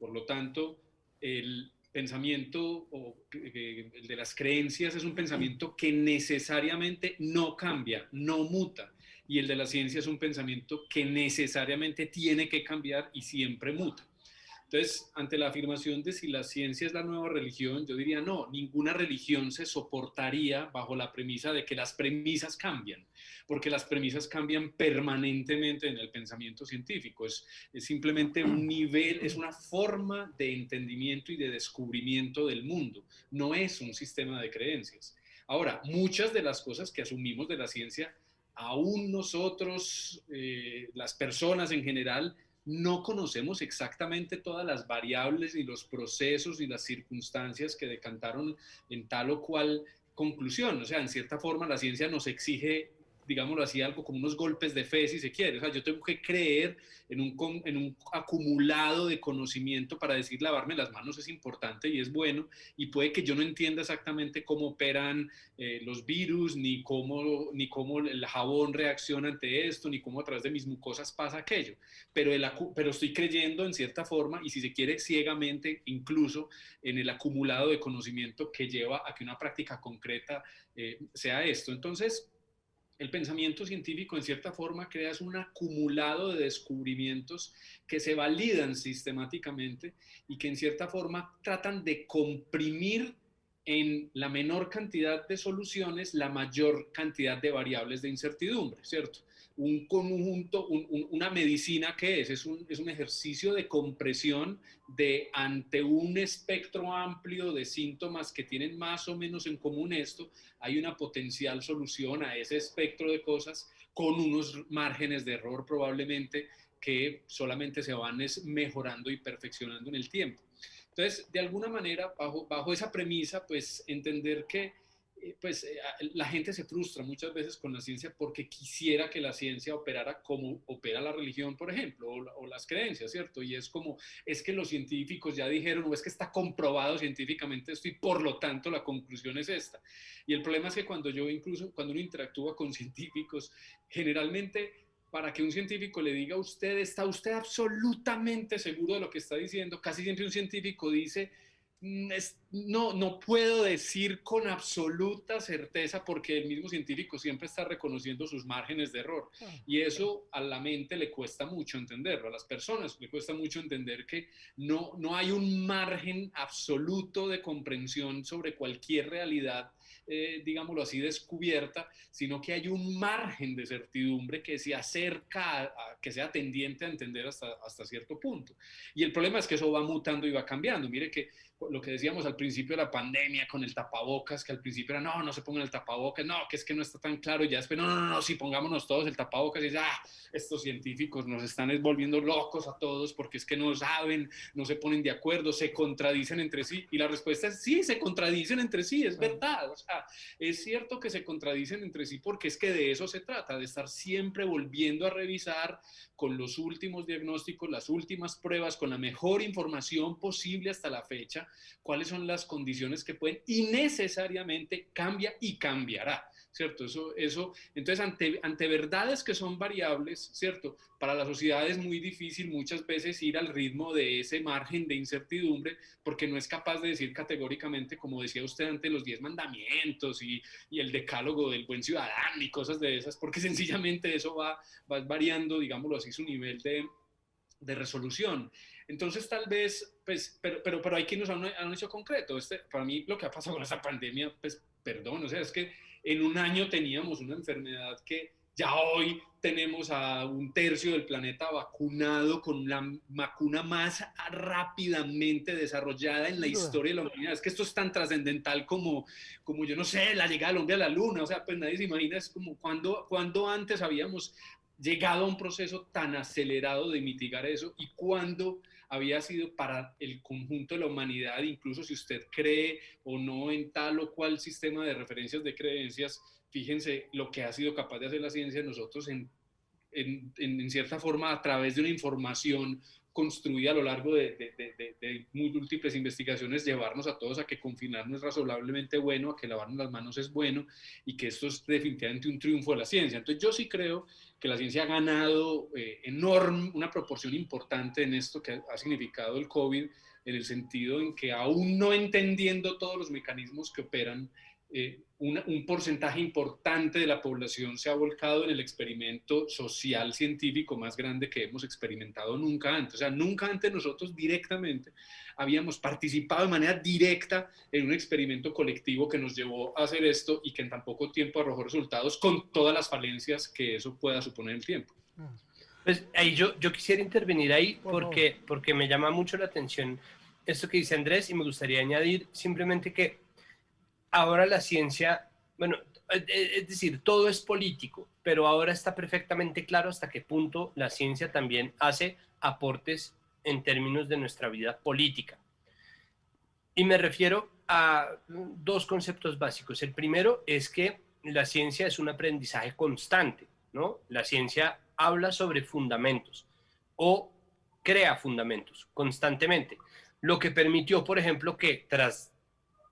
S5: Por lo tanto, el pensamiento el de las creencias es un pensamiento que necesariamente no cambia, no muta, y el de la ciencia es un pensamiento que necesariamente tiene que cambiar y siempre muta. Entonces, ante la afirmación de si la ciencia es la nueva religión, yo diría no, ninguna religión se soportaría bajo la premisa de que las premisas cambian, porque las premisas cambian permanentemente en el pensamiento científico. Es simplemente un nivel, es una forma de entendimiento y de descubrimiento del mundo, no es un sistema de creencias. Ahora, muchas de las cosas que asumimos de la ciencia, aún nosotros, las personas en general, no conocemos exactamente todas las variables y los procesos y las circunstancias que decantaron en tal o cual conclusión. O sea, en cierta forma la ciencia nos exige digámoslo así, algo como unos golpes de fe, si se quiere. O sea, yo tengo que creer en un acumulado de conocimiento para decir lavarme las manos es importante y es bueno, y puede que yo no entienda exactamente cómo operan los virus, ni cómo el jabón reacciona ante esto, ni cómo a través de mis mucosas pasa aquello, pero estoy creyendo en cierta forma, y si se quiere ciegamente, incluso en el acumulado de conocimiento que lleva a que una práctica concreta sea esto. Entonces, el pensamiento científico en cierta forma crea un acumulado de descubrimientos que se validan sistemáticamente y que en cierta forma tratan de comprimir en la menor cantidad de soluciones la mayor cantidad de variables de incertidumbre, ¿cierto? Un conjunto, una medicina, ¿qué es? Es un ejercicio de compresión ante un espectro amplio de síntomas que tienen más o menos en común esto, hay una potencial solución a ese espectro de cosas con unos márgenes de error probablemente que solamente se van mejorando y perfeccionando en el tiempo. Entonces, de alguna manera, bajo esa premisa, pues entender que la gente se frustra muchas veces con la ciencia porque quisiera que la ciencia operara como opera la religión, por ejemplo, o las creencias, ¿cierto? Y es que los científicos ya dijeron, o es que está comprobado científicamente esto y por lo tanto la conclusión es esta. Y el problema es que cuando uno interactúa con científicos, generalmente para que un científico le diga a usted, ¿está usted absolutamente seguro de lo que está diciendo? Casi siempre un científico dice, no puedo decir con absoluta certeza, porque el mismo científico siempre está reconociendo sus márgenes de error, y eso a la mente le cuesta mucho entenderlo, a las personas le cuesta mucho entender que no hay un margen absoluto de comprensión sobre cualquier realidad, digámoslo así, descubierta, sino que hay un margen de certidumbre que se acerca que sea tendiente a entender hasta cierto punto. Y el problema es que eso va mutando y va cambiando. Mire que lo que decíamos al principio de la pandemia con el tapabocas, que al principio era, no se pongan el tapabocas, no, que es que no está tan claro, y ya después, no, sí, pongámonos todos el tapabocas, y ya, estos científicos nos están volviendo locos a todos, porque es que no saben, no se ponen de acuerdo, se contradicen entre sí, y la respuesta es, sí, se contradicen entre sí, es verdad, o sea, es cierto que se contradicen entre sí, porque es que de eso se trata, de estar siempre volviendo a revisar con los últimos diagnósticos, las últimas pruebas, con la mejor información posible hasta la fecha, cuáles son las condiciones que pueden, y necesariamente cambia y cambiará, ¿cierto? Eso, entonces, ante verdades que son variables, ¿cierto? Para la sociedad es muy difícil muchas veces ir al ritmo de ese margen de incertidumbre, porque no es capaz de decir categóricamente, como decía usted antes, los 10 mandamientos y el decálogo del buen ciudadano y cosas de esas, porque sencillamente eso va variando, digámoslo así, su nivel de resolución. Entonces, tal vez, pues, pero hay quienes han hecho concreto. Para mí, lo que ha pasado con esta pandemia, pues, perdón, o sea, es que en un año teníamos una enfermedad que ya hoy tenemos a 1/3 del planeta vacunado con la vacuna más rápidamente desarrollada en la historia de la humanidad. Es que esto es tan trascendental como yo no sé, la llegada del hombre a la luna. O sea, pues nadie se imagina, es como cuando antes habíamos llegado a un proceso tan acelerado de mitigar eso, y cuándo había sido para el conjunto de la humanidad, incluso si usted cree o no en tal o cual sistema de referencias de creencias. Fíjense lo que ha sido capaz de hacer la ciencia nosotros en cierta forma, a través de una información construida a lo largo de múltiples investigaciones, llevarnos a todos a que confinarnos es razonablemente bueno, a que lavarnos las manos es bueno, y que esto es definitivamente un triunfo de la ciencia. Entonces yo sí creo que la ciencia ha ganado una proporción importante en esto que ha significado el COVID, en el sentido en que, aún no entendiendo todos los mecanismos que operan, un porcentaje importante de la población se ha volcado en el experimento social científico más grande que hemos experimentado nunca antes. O sea, nunca antes nosotros directamente habíamos participado de manera directa en un experimento colectivo que nos llevó a hacer esto, y que en tan poco tiempo arrojó resultados, con todas las falencias que eso pueda suponer en el tiempo.
S6: Pues ahí yo quisiera intervenir ahí porque me llama mucho la atención esto que dice Andrés, y me gustaría añadir simplemente que ahora la ciencia, bueno, es decir, todo es político, pero ahora está perfectamente claro hasta qué punto la ciencia también hace aportes en términos de nuestra vida política. Y me refiero a dos conceptos básicos. El primero es que la ciencia es un aprendizaje constante, ¿no? La ciencia habla sobre fundamentos o crea fundamentos constantemente, lo que permitió, por ejemplo, que tras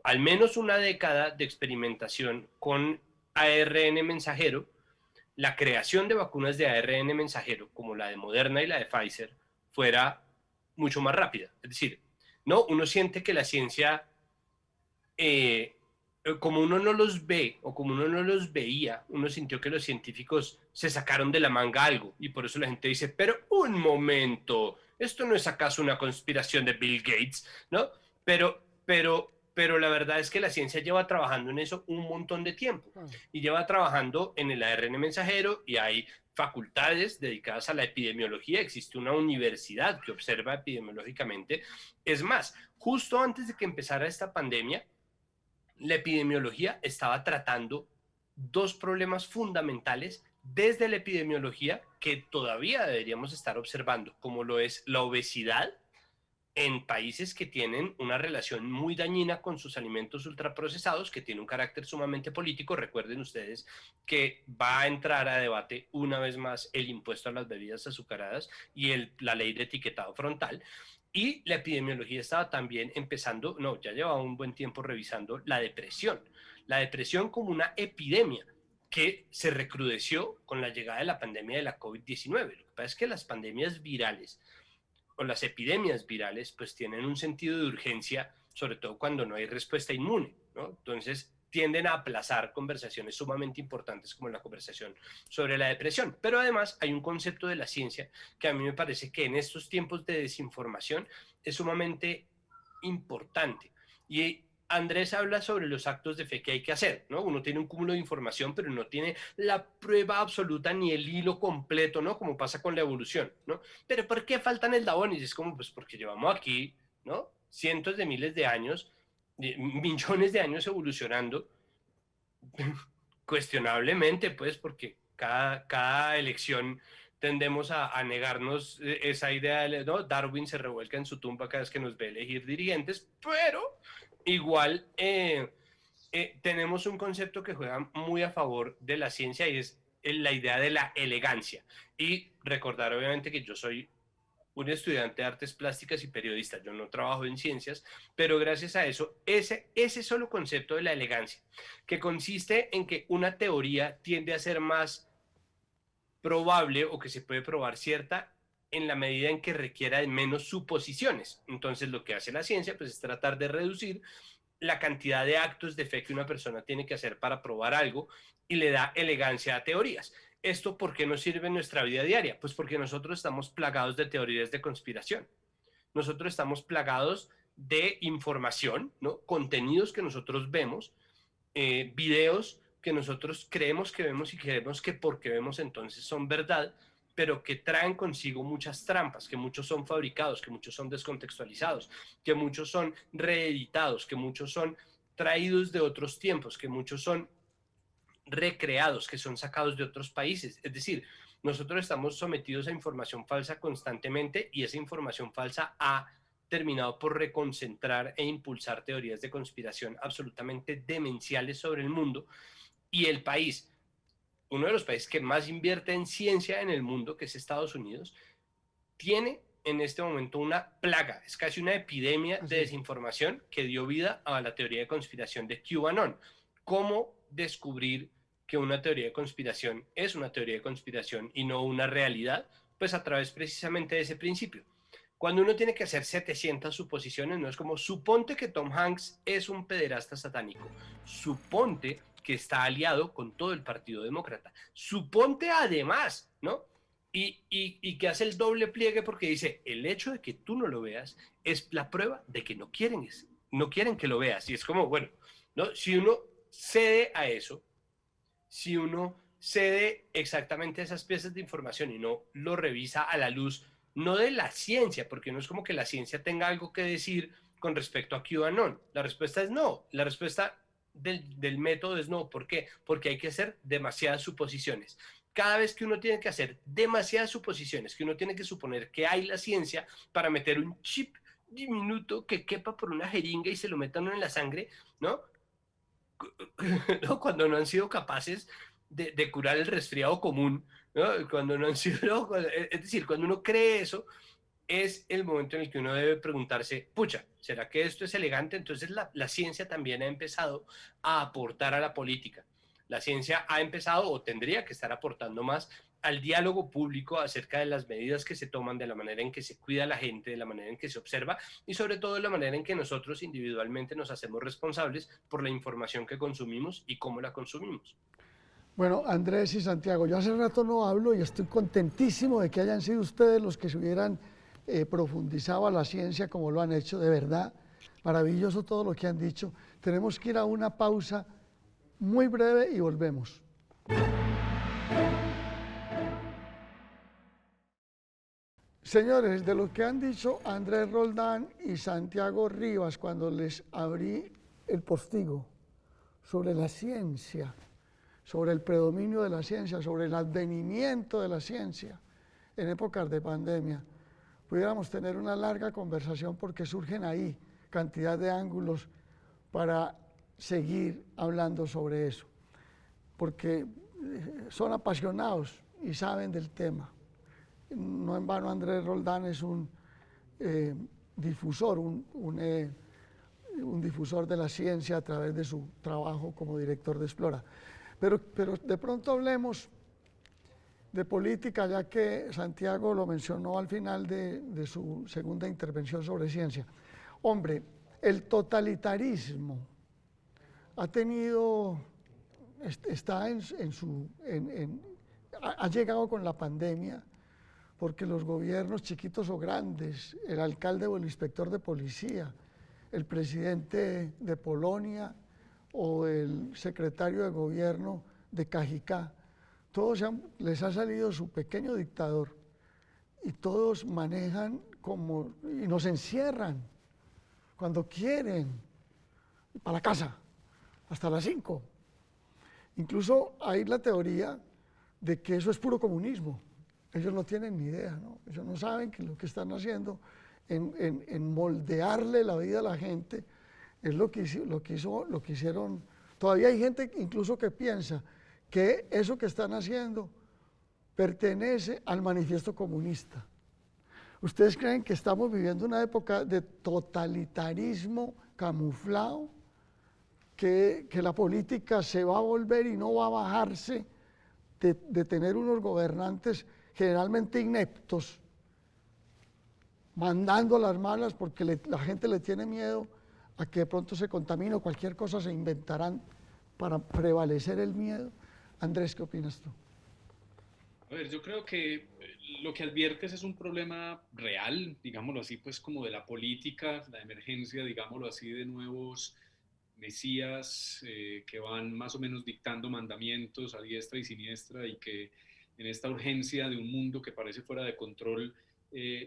S6: al menos una década de experimentación con ARN mensajero, la creación de vacunas de ARN mensajero, como la de Moderna y la de Pfizer, fuera mucho más rápida. Es decir, no, uno siente que la ciencia, como uno no los ve o como uno no los veía, uno sintió que los científicos se sacaron de la manga algo y por eso la gente dice, pero un momento, ¿esto no es acaso una conspiración de Bill Gates? ¿No? Pero la verdad es que la ciencia lleva trabajando en eso un montón de tiempo y lleva trabajando en el ARN mensajero y hay facultades dedicadas a la epidemiología, existe una universidad que observa epidemiológicamente. Es más, justo antes de que empezara esta pandemia, la epidemiología estaba tratando dos problemas fundamentales desde la epidemiología que todavía deberíamos estar observando, como lo es la obesidad en países que tienen una relación muy dañina con sus alimentos ultraprocesados, que tiene un carácter sumamente político. Recuerden ustedes que va a entrar a debate una vez más el impuesto a las bebidas azucaradas y la ley de etiquetado frontal. Y la epidemiología estaba también empezando, no, ya llevaba un buen tiempo revisando la depresión como una epidemia que se recrudeció con la llegada de la pandemia de la COVID-19. Lo que pasa es que las pandemias virales o las epidemias virales pues tienen un sentido de urgencia, sobre todo cuando no hay respuesta inmune, ¿no? Entonces tienden a aplazar conversaciones sumamente importantes como la conversación sobre la depresión. Pero además hay un concepto de la ciencia que a mí me parece que en estos tiempos de desinformación es sumamente importante. Y Andrés habla sobre los actos de fe que hay que hacer, ¿no? Uno tiene un cúmulo de información, pero no tiene la prueba absoluta ni el hilo completo, ¿no? Como pasa con la evolución, ¿no? Pero ¿por qué faltan eslabones? Y es como, pues porque llevamos aquí, ¿no? Cientos de miles de años, millones de años evolucionando, cuestionablemente, pues, porque cada elección tendemos a negarnos esa idea, ¿no? Darwin se revuelca en su tumba cada vez que nos ve elegir dirigentes, pero igual tenemos un concepto que juega muy a favor de la ciencia y es la idea de la elegancia. Y recordar obviamente que yo soy un estudiante de artes plásticas y periodista, yo no trabajo en ciencias, pero gracias a eso, ese solo concepto de la elegancia, que consiste en que una teoría tiende a ser más probable o que se puede probar cierta en la medida en que requiera de menos suposiciones. Entonces lo que hace la ciencia pues es tratar de reducir la cantidad de actos de fe que una persona tiene que hacer para probar algo y le da elegancia a teorías. ¿Esto por qué nos sirve en nuestra vida diaria? Pues porque nosotros estamos plagados de teorías de conspiración. Nosotros estamos plagados de información, ¿no? Contenidos que nosotros vemos, videos que nosotros creemos que vemos y creemos que porque vemos entonces son verdad, pero que traen consigo muchas trampas, que muchos son fabricados, que muchos son descontextualizados, que muchos son reeditados, que muchos son traídos de otros tiempos, que muchos son recreados, que son sacados de otros países. Es decir, nosotros estamos sometidos a información falsa constantemente y esa información falsa ha terminado por reconcentrar e impulsar teorías de conspiración absolutamente demenciales sobre el mundo. Y el país, uno de los países que más invierte en ciencia en el mundo, que es Estados Unidos, tiene en este momento una plaga, es casi una epidemia de desinformación que dio vida a la teoría de conspiración de QAnon. ¿Cómo descubrir que una teoría de conspiración es una teoría de conspiración y no una realidad? Pues a través precisamente de ese principio. Cuando uno tiene que hacer 700 suposiciones, no es como, suponte que Tom Hanks es un pederasta satánico, suponte que está aliado con todo el Partido Demócrata, suponte además, ¿no? Y que hace el doble pliegue porque dice, el hecho de que tú no lo veas es la prueba de que no quieren que lo veas. Y es como, bueno, ¿no? Si uno cede a eso, si uno cede exactamente a esas piezas de información y no lo revisa a la luz, no de la ciencia, porque no es como que la ciencia tenga algo que decir con respecto a QAnon. La respuesta es no. La respuesta del método es no. ¿Por qué? Porque hay que hacer demasiadas suposiciones. Cada vez que uno tiene que hacer demasiadas suposiciones, que uno tiene que suponer que hay la ciencia para meter un chip diminuto que quepa por una jeringa y se lo metan en la sangre, ¿no? ¿no? Cuando no han sido capaces de curar el resfriado común, ¿no? Cuando no han sido, ¿no? Es decir, cuando uno cree eso, es el momento en el que uno debe preguntarse, pucha, ¿será que esto es elegante? Entonces la ciencia también ha empezado a aportar a la política. La ciencia ha empezado o tendría que estar aportando más al diálogo público acerca de las medidas que se toman, de la manera en que se cuida a la gente, de la manera en que se observa y sobre todo de la manera en que nosotros individualmente nos hacemos responsables por la información que consumimos y cómo la consumimos.
S4: Bueno, Andrés y Santiago, yo hace rato no hablo y estoy contentísimo de que hayan sido ustedes los que se hubieran profundizado a la ciencia como lo han hecho, de verdad, maravilloso todo lo que han dicho. Tenemos que ir a una pausa muy breve y volvemos. Señores, de lo que han dicho Andrés Roldán y Santiago Rivas cuando les abrí el postigo sobre la ciencia, sobre el predominio de la ciencia, sobre el advenimiento de la ciencia en épocas de pandemia, pudiéramos tener una larga conversación porque surgen ahí cantidad de ángulos para seguir hablando sobre eso, porque son apasionados y saben del tema. No en vano Andrés Roldán es un difusor, un difusor de la ciencia a través de su trabajo como director de Explora. Pero de pronto hablemos de política, ya que Santiago lo mencionó al final de su segunda intervención sobre ciencia. Hombre, el totalitarismo ha tenido, está ha llegado con la pandemia, porque los gobiernos chiquitos o grandes, el alcalde o el inspector de policía, el presidente de Polonia o el secretario de gobierno de Cajicá, todos les ha salido su pequeño dictador y todos manejan como, y nos encierran cuando quieren, para la casa, hasta las 5. Incluso hay la teoría de que eso es puro comunismo. Ellos no tienen ni idea, ¿no? Ellos no saben que lo que están haciendo en moldearle la vida a la gente es lo que hicieron. Todavía hay gente incluso que piensa que eso que están haciendo pertenece al manifiesto comunista. ¿Ustedes creen que estamos viviendo una época de totalitarismo camuflado? Que la política se va a volver y no va a bajarse de tener unos gobernantes generalmente ineptos, mandando a las malas porque la gente le tiene miedo a que de pronto se contamine o cualquier cosa se inventarán para prevalecer el miedo. Andrés, ¿qué opinas tú?
S5: A ver, yo creo que lo que adviertes es un problema real, digámoslo así, pues como de la política, la emergencia, digámoslo así, de nuevos mesías que van más o menos dictando mandamientos a diestra y siniestra y que en esta urgencia de un mundo que parece fuera de control,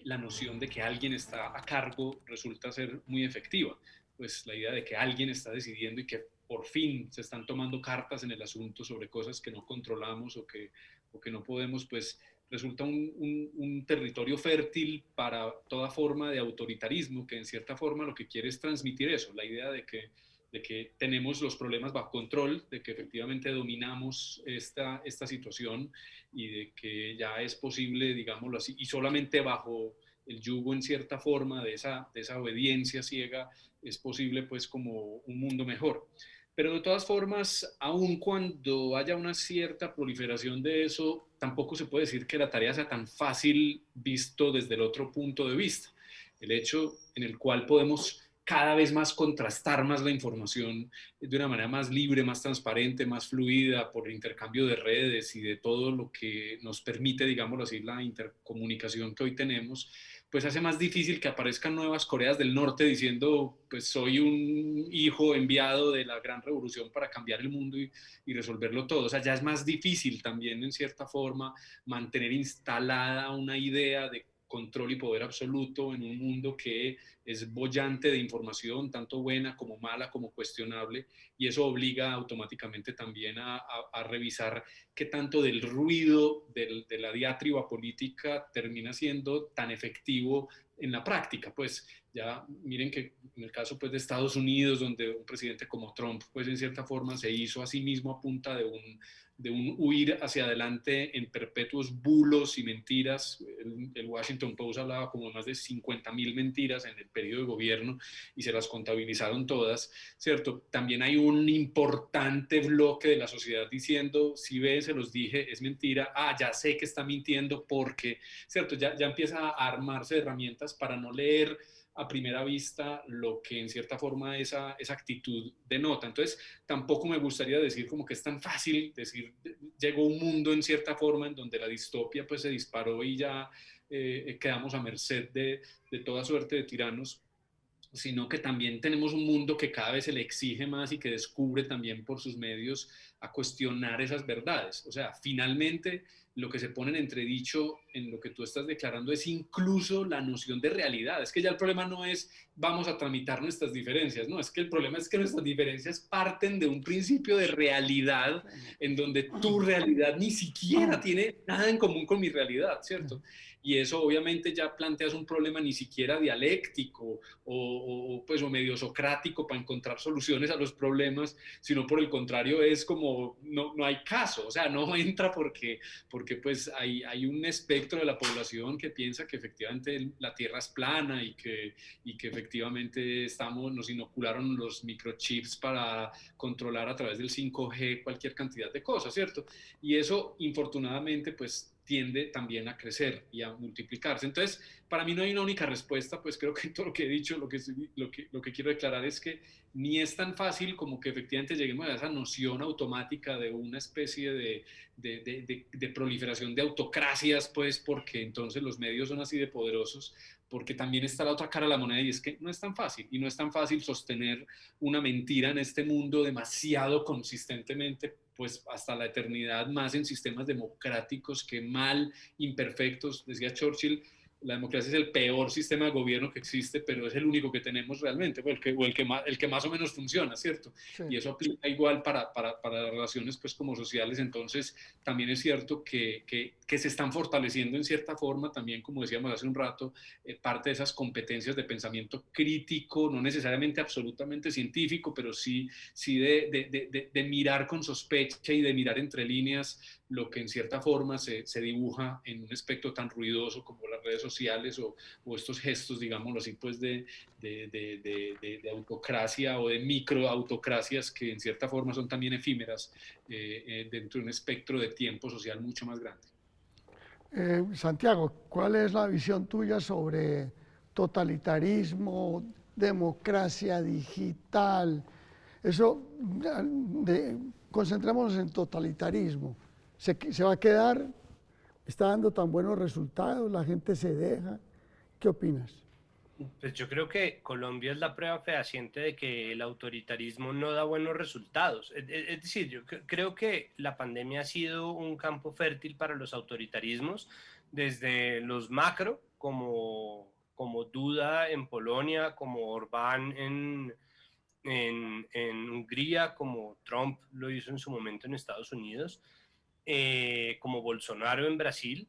S5: la noción de que alguien está a cargo resulta ser muy efectiva. Pues la idea de que alguien está decidiendo y que por fin se están tomando cartas en el asunto sobre cosas que no controlamos o que no podemos, pues resulta un territorio fértil para toda forma de autoritarismo que en cierta forma lo que quiere es transmitir eso, la idea de que tenemos los problemas bajo control, de que efectivamente dominamos esta situación y de que ya es posible, digámoslo así, y solamente bajo el yugo en cierta forma de esa obediencia ciega es posible pues como un mundo mejor. Pero de todas formas, aun cuando haya una cierta proliferación de eso, tampoco se puede decir que la tarea sea tan fácil visto desde el otro punto de vista. El hecho en el cual podemos cada vez más contrastar más la información de una manera más libre, más transparente, más fluida por el intercambio de redes y de todo lo que nos permite, digámoslo así, la intercomunicación que hoy tenemos, pues hace más difícil que aparezcan nuevas Coreas del Norte diciendo, pues soy un hijo enviado de la gran revolución para cambiar el mundo y resolverlo todo. O sea, ya es más difícil también, en cierta forma, mantener instalada una idea de control y poder absoluto en un mundo que es boyante de información, tanto buena como mala, como cuestionable, y eso obliga automáticamente también a revisar qué tanto del ruido de la diatriba política termina siendo tan efectivo en la práctica. Pues ya miren que en el caso pues de Estados Unidos, donde un presidente como Trump pues en cierta forma se hizo a sí mismo a punta de un huir hacia adelante en perpetuos bulos y mentiras. El Washington Post hablaba como de más de 50.000 mentiras en el periodo de gobierno y se las contabilizaron todas, ¿cierto? También hay un importante bloque de la sociedad diciendo, si ven, se los dije, es mentira, ya sé que está mintiendo porque, ¿cierto? Ya empieza a armarse de herramientas para no leer a primera vista lo que en cierta forma esa actitud denota. Entonces, tampoco me gustaría decir como que es tan fácil decir, llegó un mundo en cierta forma en donde la distopia pues se disparó y ya quedamos a merced de toda suerte de tiranos, sino que también tenemos un mundo que cada vez se le exige más y que descubre también por sus medios a cuestionar esas verdades. O sea, finalmente lo que se pone en entredicho en lo que tú estás declarando es incluso la noción de realidad. Es que ya el problema no es vamos a tramitar nuestras diferencias, no, es que el problema es que nuestras diferencias parten de un principio de realidad en donde tu realidad ni siquiera tiene nada en común con mi realidad, ¿cierto? Y eso obviamente ya planteas un problema ni siquiera dialéctico o medio socrático para encontrar soluciones a los problemas, sino por el contrario es como no hay caso, o sea, no entra porque pues hay un espectro de la población que piensa que efectivamente la Tierra es plana y que efectivamente nos inocularon los microchips para controlar a través del 5G cualquier cantidad de cosas, ¿cierto? Y eso, infortunadamente, pues tiende también a crecer y a multiplicarse. Entonces, para mí no hay una única respuesta, pues creo que todo lo que he dicho, lo que quiero declarar es que ni es tan fácil como que efectivamente lleguemos a esa noción automática de una especie de proliferación de autocracias, pues porque entonces los medios son así de poderosos, porque también está la otra cara de la moneda y es que no es tan fácil, y no es tan fácil sostener una mentira en este mundo demasiado consistentemente, pues hasta la eternidad, más en sistemas democráticos que mal, imperfectos. Decía Churchill, la democracia es el peor sistema de gobierno que existe, pero es el único que tenemos realmente, el que más o menos funciona, ¿cierto?
S4: Sí.
S5: Y eso aplica igual para las relaciones pues como sociales. Entonces también es cierto que se están fortaleciendo en cierta forma también, como decíamos hace un rato, parte de esas competencias de pensamiento crítico, no necesariamente absolutamente científico, pero sí de mirar con sospecha y de mirar entre líneas lo que en cierta forma se dibuja en un espectro tan ruidoso como las redes sociales o estos gestos, digámoslo así, pues de autocracia o de microautocracias que en cierta forma son también efímeras dentro de un espectro de tiempo social mucho más grande.
S4: Santiago, ¿cuál es la visión tuya sobre totalitarismo, democracia digital? Eso, concentrémonos en totalitarismo. ¿Se va a quedar? ¿Está dando tan buenos resultados? ¿La gente se deja? ¿Qué opinas?
S6: Pues yo creo que Colombia es la prueba fehaciente de que el autoritarismo no da buenos resultados. Es decir, yo creo que la pandemia ha sido un campo fértil para los autoritarismos, desde los macro, como Duda en Polonia, como Orbán en Hungría, como Trump lo hizo en su momento en Estados Unidos, como Bolsonaro en Brasil,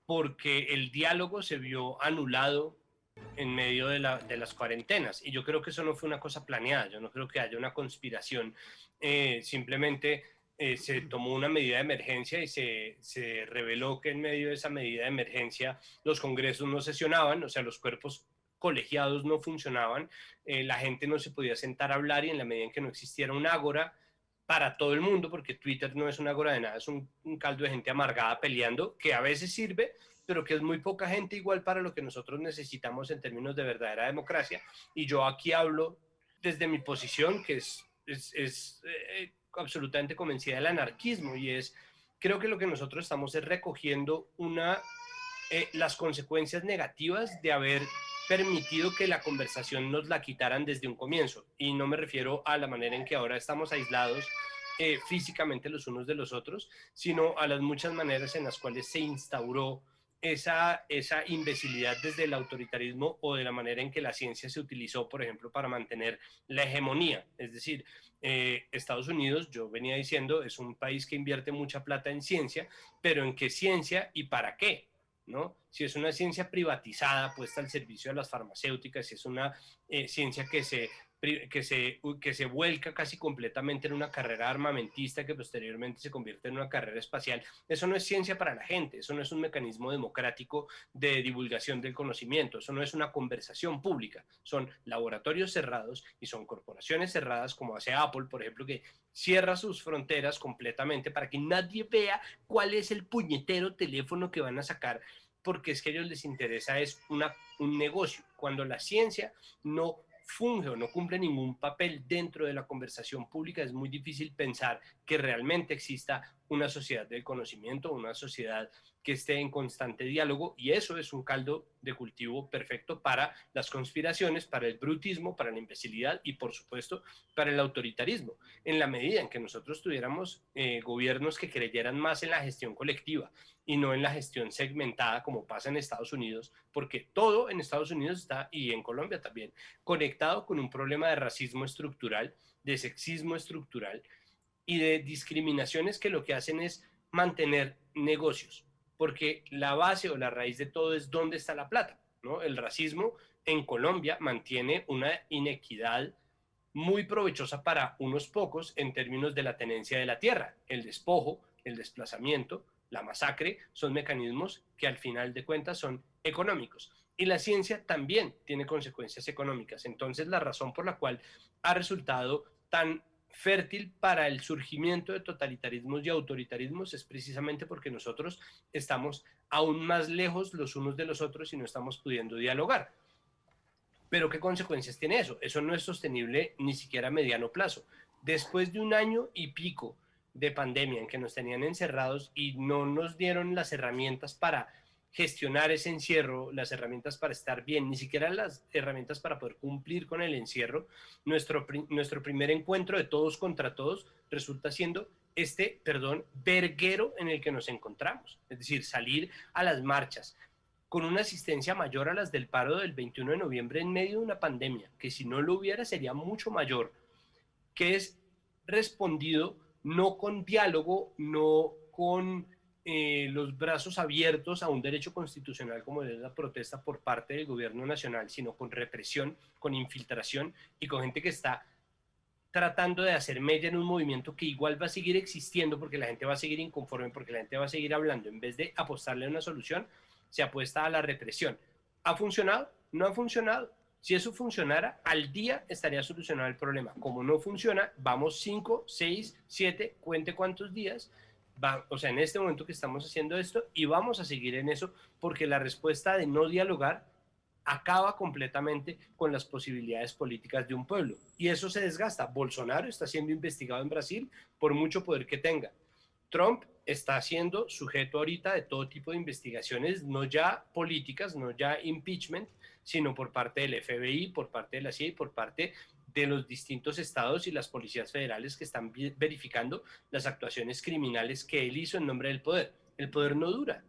S6: porque el diálogo se vio anulado en medio de las cuarentenas. Y yo creo que eso no fue una cosa planeada, yo no creo que haya una conspiración. Simplemente se tomó una medida de emergencia y se reveló que en medio de esa medida de emergencia los congresos no sesionaban, o sea, los cuerpos colegiados no funcionaban, la gente no se podía sentar a hablar, y en la medida en que no existiera un ágora para todo el mundo, porque Twitter no es una ágora de nada, es un caldo de gente amargada peleando, que a veces sirve, pero que es muy poca gente igual para lo que nosotros necesitamos en términos de verdadera democracia. Y yo aquí hablo desde mi posición, que es absolutamente convencida del anarquismo, y creo que lo que nosotros estamos es recogiendo las consecuencias negativas de haber permitido que la conversación nos la quitaran desde un comienzo. Y no me refiero a la manera en que ahora estamos aislados físicamente los unos de los otros, sino a las muchas maneras en las cuales se instauró esa imbecilidad desde el autoritarismo o de la manera en que la ciencia se utilizó, por ejemplo, para mantener la hegemonía. Es decir, Estados Unidos, yo venía diciendo, es un país que invierte mucha plata en ciencia, pero ¿en qué ciencia y para qué? ¿No? Si es una ciencia privatizada, puesta al servicio de las farmacéuticas, si es una ciencia que se vuelca casi completamente en una carrera armamentista que posteriormente se convierte en una carrera espacial, eso no es ciencia para la gente, eso no es un mecanismo democrático de divulgación del conocimiento, eso no es una conversación pública, son laboratorios cerrados y son corporaciones cerradas como hace Apple, por ejemplo, que cierra sus fronteras completamente para que nadie vea cuál es el puñetero teléfono que van a sacar, porque es que a ellos les interesa es un negocio. Cuando la ciencia no funge o no cumple ningún papel dentro de la conversación pública, es muy difícil pensar que realmente exista una sociedad del conocimiento, una sociedad que esté en constante diálogo, y eso es un caldo de cultivo perfecto para las conspiraciones, para el brutismo, para la imbecilidad y, por supuesto, para el autoritarismo. En la medida en que nosotros tuviéramos gobiernos que creyeran más en la gestión colectiva y no en la gestión segmentada como pasa en Estados Unidos, porque todo en Estados Unidos está, y en Colombia también, conectado con un problema de racismo estructural, de sexismo estructural y de discriminaciones que lo que hacen es mantener negocios, porque la base o la raíz de todo es dónde está la plata, ¿no? El racismo en Colombia mantiene una inequidad muy provechosa para unos pocos en términos de la tenencia de la tierra. El despojo, el desplazamiento, la masacre son mecanismos que al final de cuentas son económicos. Y la ciencia también tiene consecuencias económicas. Entonces, la razón por la cual ha resultado tan fértil para el surgimiento de totalitarismos y autoritarismos es precisamente porque nosotros estamos aún más lejos los unos de los otros y no estamos pudiendo dialogar. Pero ¿qué consecuencias tiene eso? Eso no es sostenible ni siquiera a mediano plazo. Después de un año y pico de pandemia en que nos tenían encerrados y no nos dieron las herramientas para gestionar ese encierro, las herramientas para estar bien, ni siquiera las herramientas para poder cumplir con el encierro, nuestro primer encuentro de todos contra todos resulta siendo verguero en el que nos encontramos. Es decir, salir a las marchas con una asistencia mayor a las del paro del 21 de noviembre en medio de una pandemia, que si no lo hubiera sería mucho mayor, que es respondido no con diálogo, no con los brazos abiertos a un derecho constitucional como es la protesta por parte del gobierno nacional, sino con represión, con infiltración y con gente que está tratando de hacer mella en un movimiento que igual va a seguir existiendo porque la gente va a seguir inconforme, porque la gente va a seguir hablando. En vez de apostarle a una solución, se apuesta a la represión. ¿Ha funcionado? No ha funcionado. Si eso funcionara, al día estaría solucionado el problema. Como no funciona, vamos 5, 6, 7, cuente cuántos días, o sea, en este momento que estamos haciendo esto, y vamos a seguir en eso, porque la respuesta de no dialogar acaba completamente con las posibilidades políticas de un pueblo. Y eso se desgasta. Bolsonaro está siendo investigado en Brasil por mucho poder que tenga. Trump está siendo sujeto ahorita de todo tipo de investigaciones, no ya políticas, no ya impeachment, sino por parte del FBI, por parte de la CIA y por parte de los distintos estados y las policías federales que están verificando las actuaciones criminales que él hizo en nombre del poder. El poder no dura,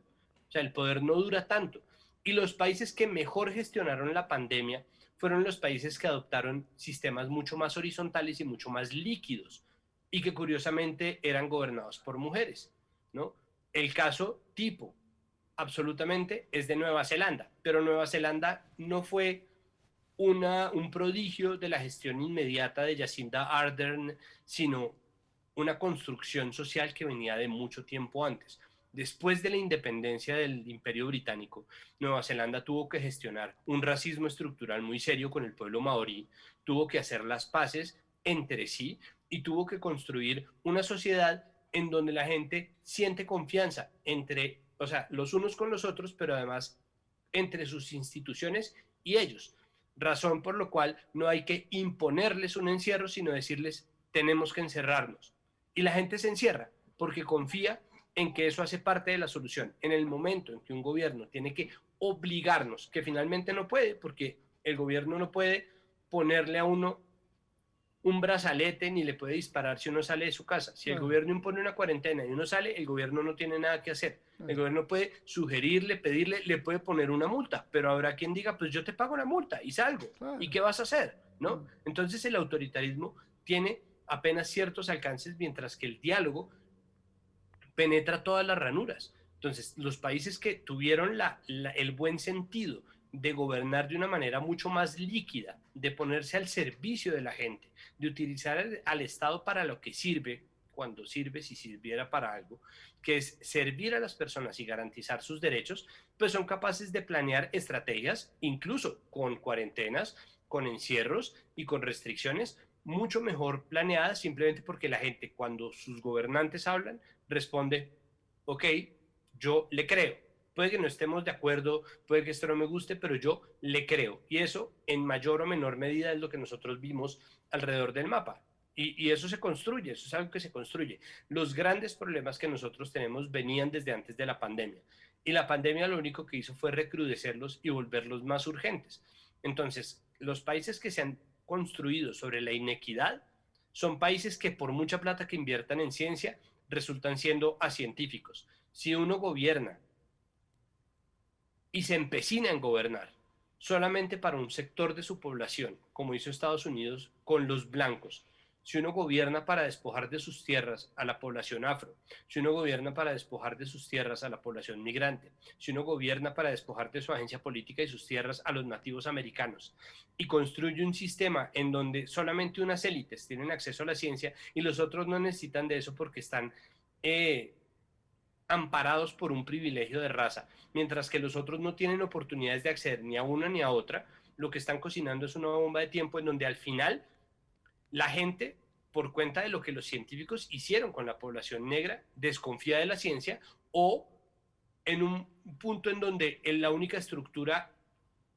S6: o sea, el poder no dura tanto. Y los países que mejor gestionaron la pandemia fueron los países que adoptaron sistemas mucho más horizontales y mucho más líquidos, y que curiosamente eran gobernados por mujeres, ¿no? El caso tipo, absolutamente, es de Nueva Zelanda, pero Nueva Zelanda no fue un prodigio de la gestión inmediata de Jacinda Ardern, sino una construcción social que venía de mucho tiempo antes. Después de la independencia del Imperio Británico, Nueva Zelanda tuvo que gestionar un racismo estructural muy serio con el pueblo maorí, tuvo que hacer las paces entre sí y tuvo que construir una sociedad en donde la gente siente confianza o sea, los unos con los otros, pero además entre sus instituciones y ellos. Razón por la cual no hay que imponerles un encierro, sino decirles, tenemos que encerrarnos. Y la gente se encierra porque confía en que eso hace parte de la solución. En el momento en que un gobierno tiene que obligarnos, que finalmente no puede, porque el gobierno no puede ponerle a uno un brazalete ni le puede disparar si uno sale de su casa. Si el gobierno impone una cuarentena y uno sale, el gobierno no tiene nada que hacer. El gobierno puede sugerirle, pedirle, le puede poner una multa, pero habrá quien diga, pues yo te pago la multa y salgo. ¿Y qué vas a hacer? ¿No? Entonces el autoritarismo tiene apenas ciertos alcances, mientras que el diálogo penetra todas las ranuras. Entonces, los países que tuvieron el buen sentido de gobernar de una manera mucho más líquida, de ponerse al servicio de la gente, de utilizar al Estado para lo que sirve, cuando sirve, si sirviera para algo, que es servir a las personas y garantizar sus derechos, pues son capaces de planear estrategias, incluso con cuarentenas, con encierros y con restricciones, mucho mejor planeadas, simplemente porque la gente, cuando sus gobernantes hablan, responde, ok, yo le creo. Puede que no estemos de acuerdo, puede que esto no me guste, pero yo le creo. Y eso, en mayor o menor medida, es lo que nosotros vimos alrededor del mapa. Y eso se construye, eso es algo que se construye. Los grandes problemas que nosotros tenemos venían desde antes de la pandemia. Y la pandemia lo único que hizo fue recrudecerlos y volverlos más urgentes. Entonces, los países que se han construido sobre la inequidad son países que por mucha plata que inviertan en ciencia resultan siendo acientíficos. Si uno gobierna y se empecina en gobernar solamente para un sector de su población, como hizo Estados Unidos con los blancos, si uno gobierna para despojar de sus tierras a la población afro, si uno gobierna para despojar de sus tierras a la población migrante, si uno gobierna para despojar de su agencia política y sus tierras a los nativos americanos, y construye un sistema en donde solamente unas élites tienen acceso a la ciencia y los otros no necesitan de eso porque están amparados por un privilegio de raza, mientras que los otros no tienen oportunidades de acceder ni a una ni a otra, lo que están cocinando es una bomba de tiempo en donde al final la gente, por cuenta de lo que los científicos hicieron con la población negra, desconfía de la ciencia, o en un punto en donde la única estructura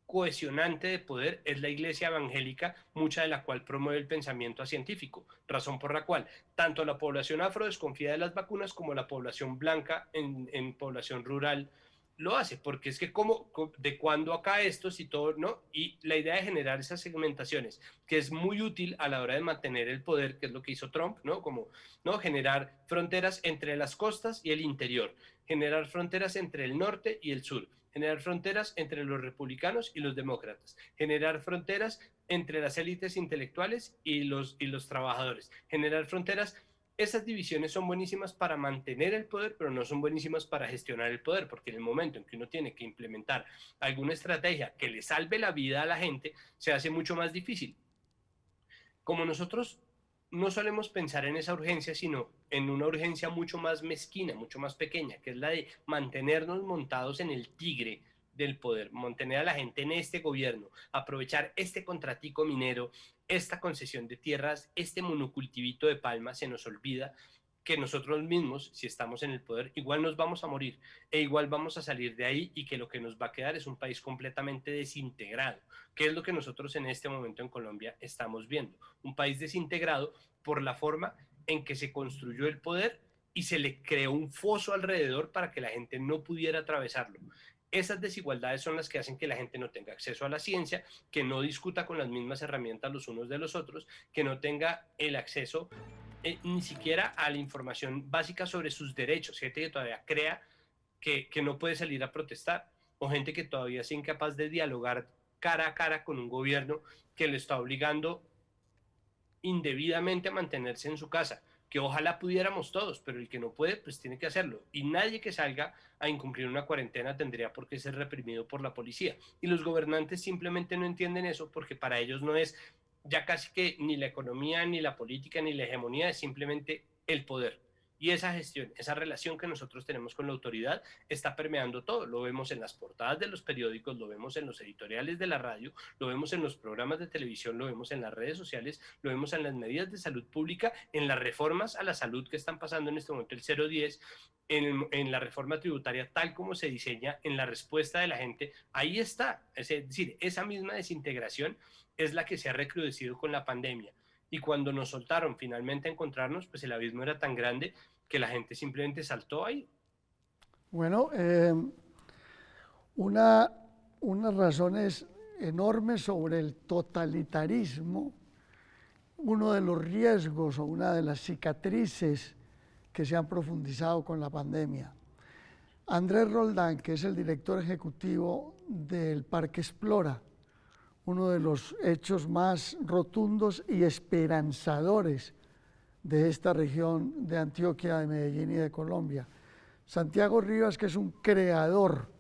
S6: cohesionante de poder es la iglesia evangélica, mucha de la cual promueve el pensamiento científico, razón por la cual tanto la población afro desconfía de las vacunas como la población blanca en población rural lo hace, porque es que de cuándo acá esto, si todo, ¿no? Y la idea de generar esas segmentaciones, que es muy útil a la hora de mantener el poder, que es lo que hizo Trump, ¿no? Como, ¿no? Generar fronteras entre las costas y el interior, generar fronteras entre el norte y el sur, generar fronteras entre los republicanos y los demócratas, generar fronteras entre las élites intelectuales y los trabajadores, generar fronteras. Esas divisiones son buenísimas para mantener el poder, pero no son buenísimas para gestionar el poder, porque en el momento en que uno tiene que implementar alguna estrategia que le salve la vida a la gente, se hace mucho más difícil. Como nosotros no solemos pensar en esa urgencia, sino en una urgencia mucho más mezquina, mucho más pequeña, que es la de mantenernos montados en el tigre del poder, mantener a la gente en este gobierno, aprovechar este contratico minero, esta concesión de tierras, este monocultivito de palma, se nos olvida que nosotros mismos, si estamos en el poder, igual nos vamos a morir e igual vamos a salir de ahí, y que lo que nos va a quedar es un país completamente desintegrado, que es lo que nosotros en este momento en Colombia estamos viendo, un país desintegrado por la forma en que se construyó el poder y se le creó un foso alrededor para que la gente no pudiera atravesarlo. Esas desigualdades son las que hacen que la gente no tenga acceso a la ciencia, que no discuta con las mismas herramientas los unos de los otros, que no tenga el acceso ni siquiera a la información básica sobre sus derechos. Gente que todavía crea que no puede salir a protestar, o gente que todavía es incapaz de dialogar cara a cara con un gobierno que le está obligando indebidamente a mantenerse en su casa, que ojalá pudiéramos todos, pero el que no puede, pues tiene que hacerlo. Y nadie que salga a incumplir una cuarentena tendría por qué ser reprimido por la policía. Y los gobernantes simplemente no entienden eso, porque para ellos no es ya casi que ni la economía, ni la política, ni la hegemonía, es simplemente el poder. Y esa gestión, esa relación que nosotros tenemos con la autoridad está permeando todo. Lo vemos en las portadas de los periódicos, lo vemos en los editoriales de la radio, lo vemos en los programas de televisión, lo vemos en las redes sociales, lo vemos en las medidas de salud pública, en las reformas a la salud que están pasando en este momento, el 010, en la reforma tributaria tal como se diseña, en la respuesta de la gente. Ahí está. Es decir, esa misma desintegración es la que se ha recrudecido con la pandemia. Y cuando nos soltaron finalmente a encontrarnos, pues el abismo era tan grande que la gente simplemente saltó ahí.
S4: Bueno, unas razones enormes sobre el totalitarismo, uno de los riesgos o una de las cicatrices que se han profundizado con la pandemia. Andrés Roldán, que es el director ejecutivo del Parque Explora, uno de los hechos más rotundos y esperanzadores de esta región de Antioquia, de Medellín y de Colombia. Santiago Rivas, que es un creador,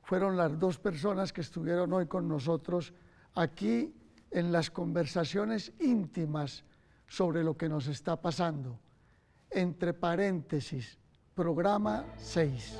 S4: fueron las dos personas que estuvieron hoy con nosotros aquí en las conversaciones íntimas sobre lo que nos está pasando. Entre paréntesis, programa 6.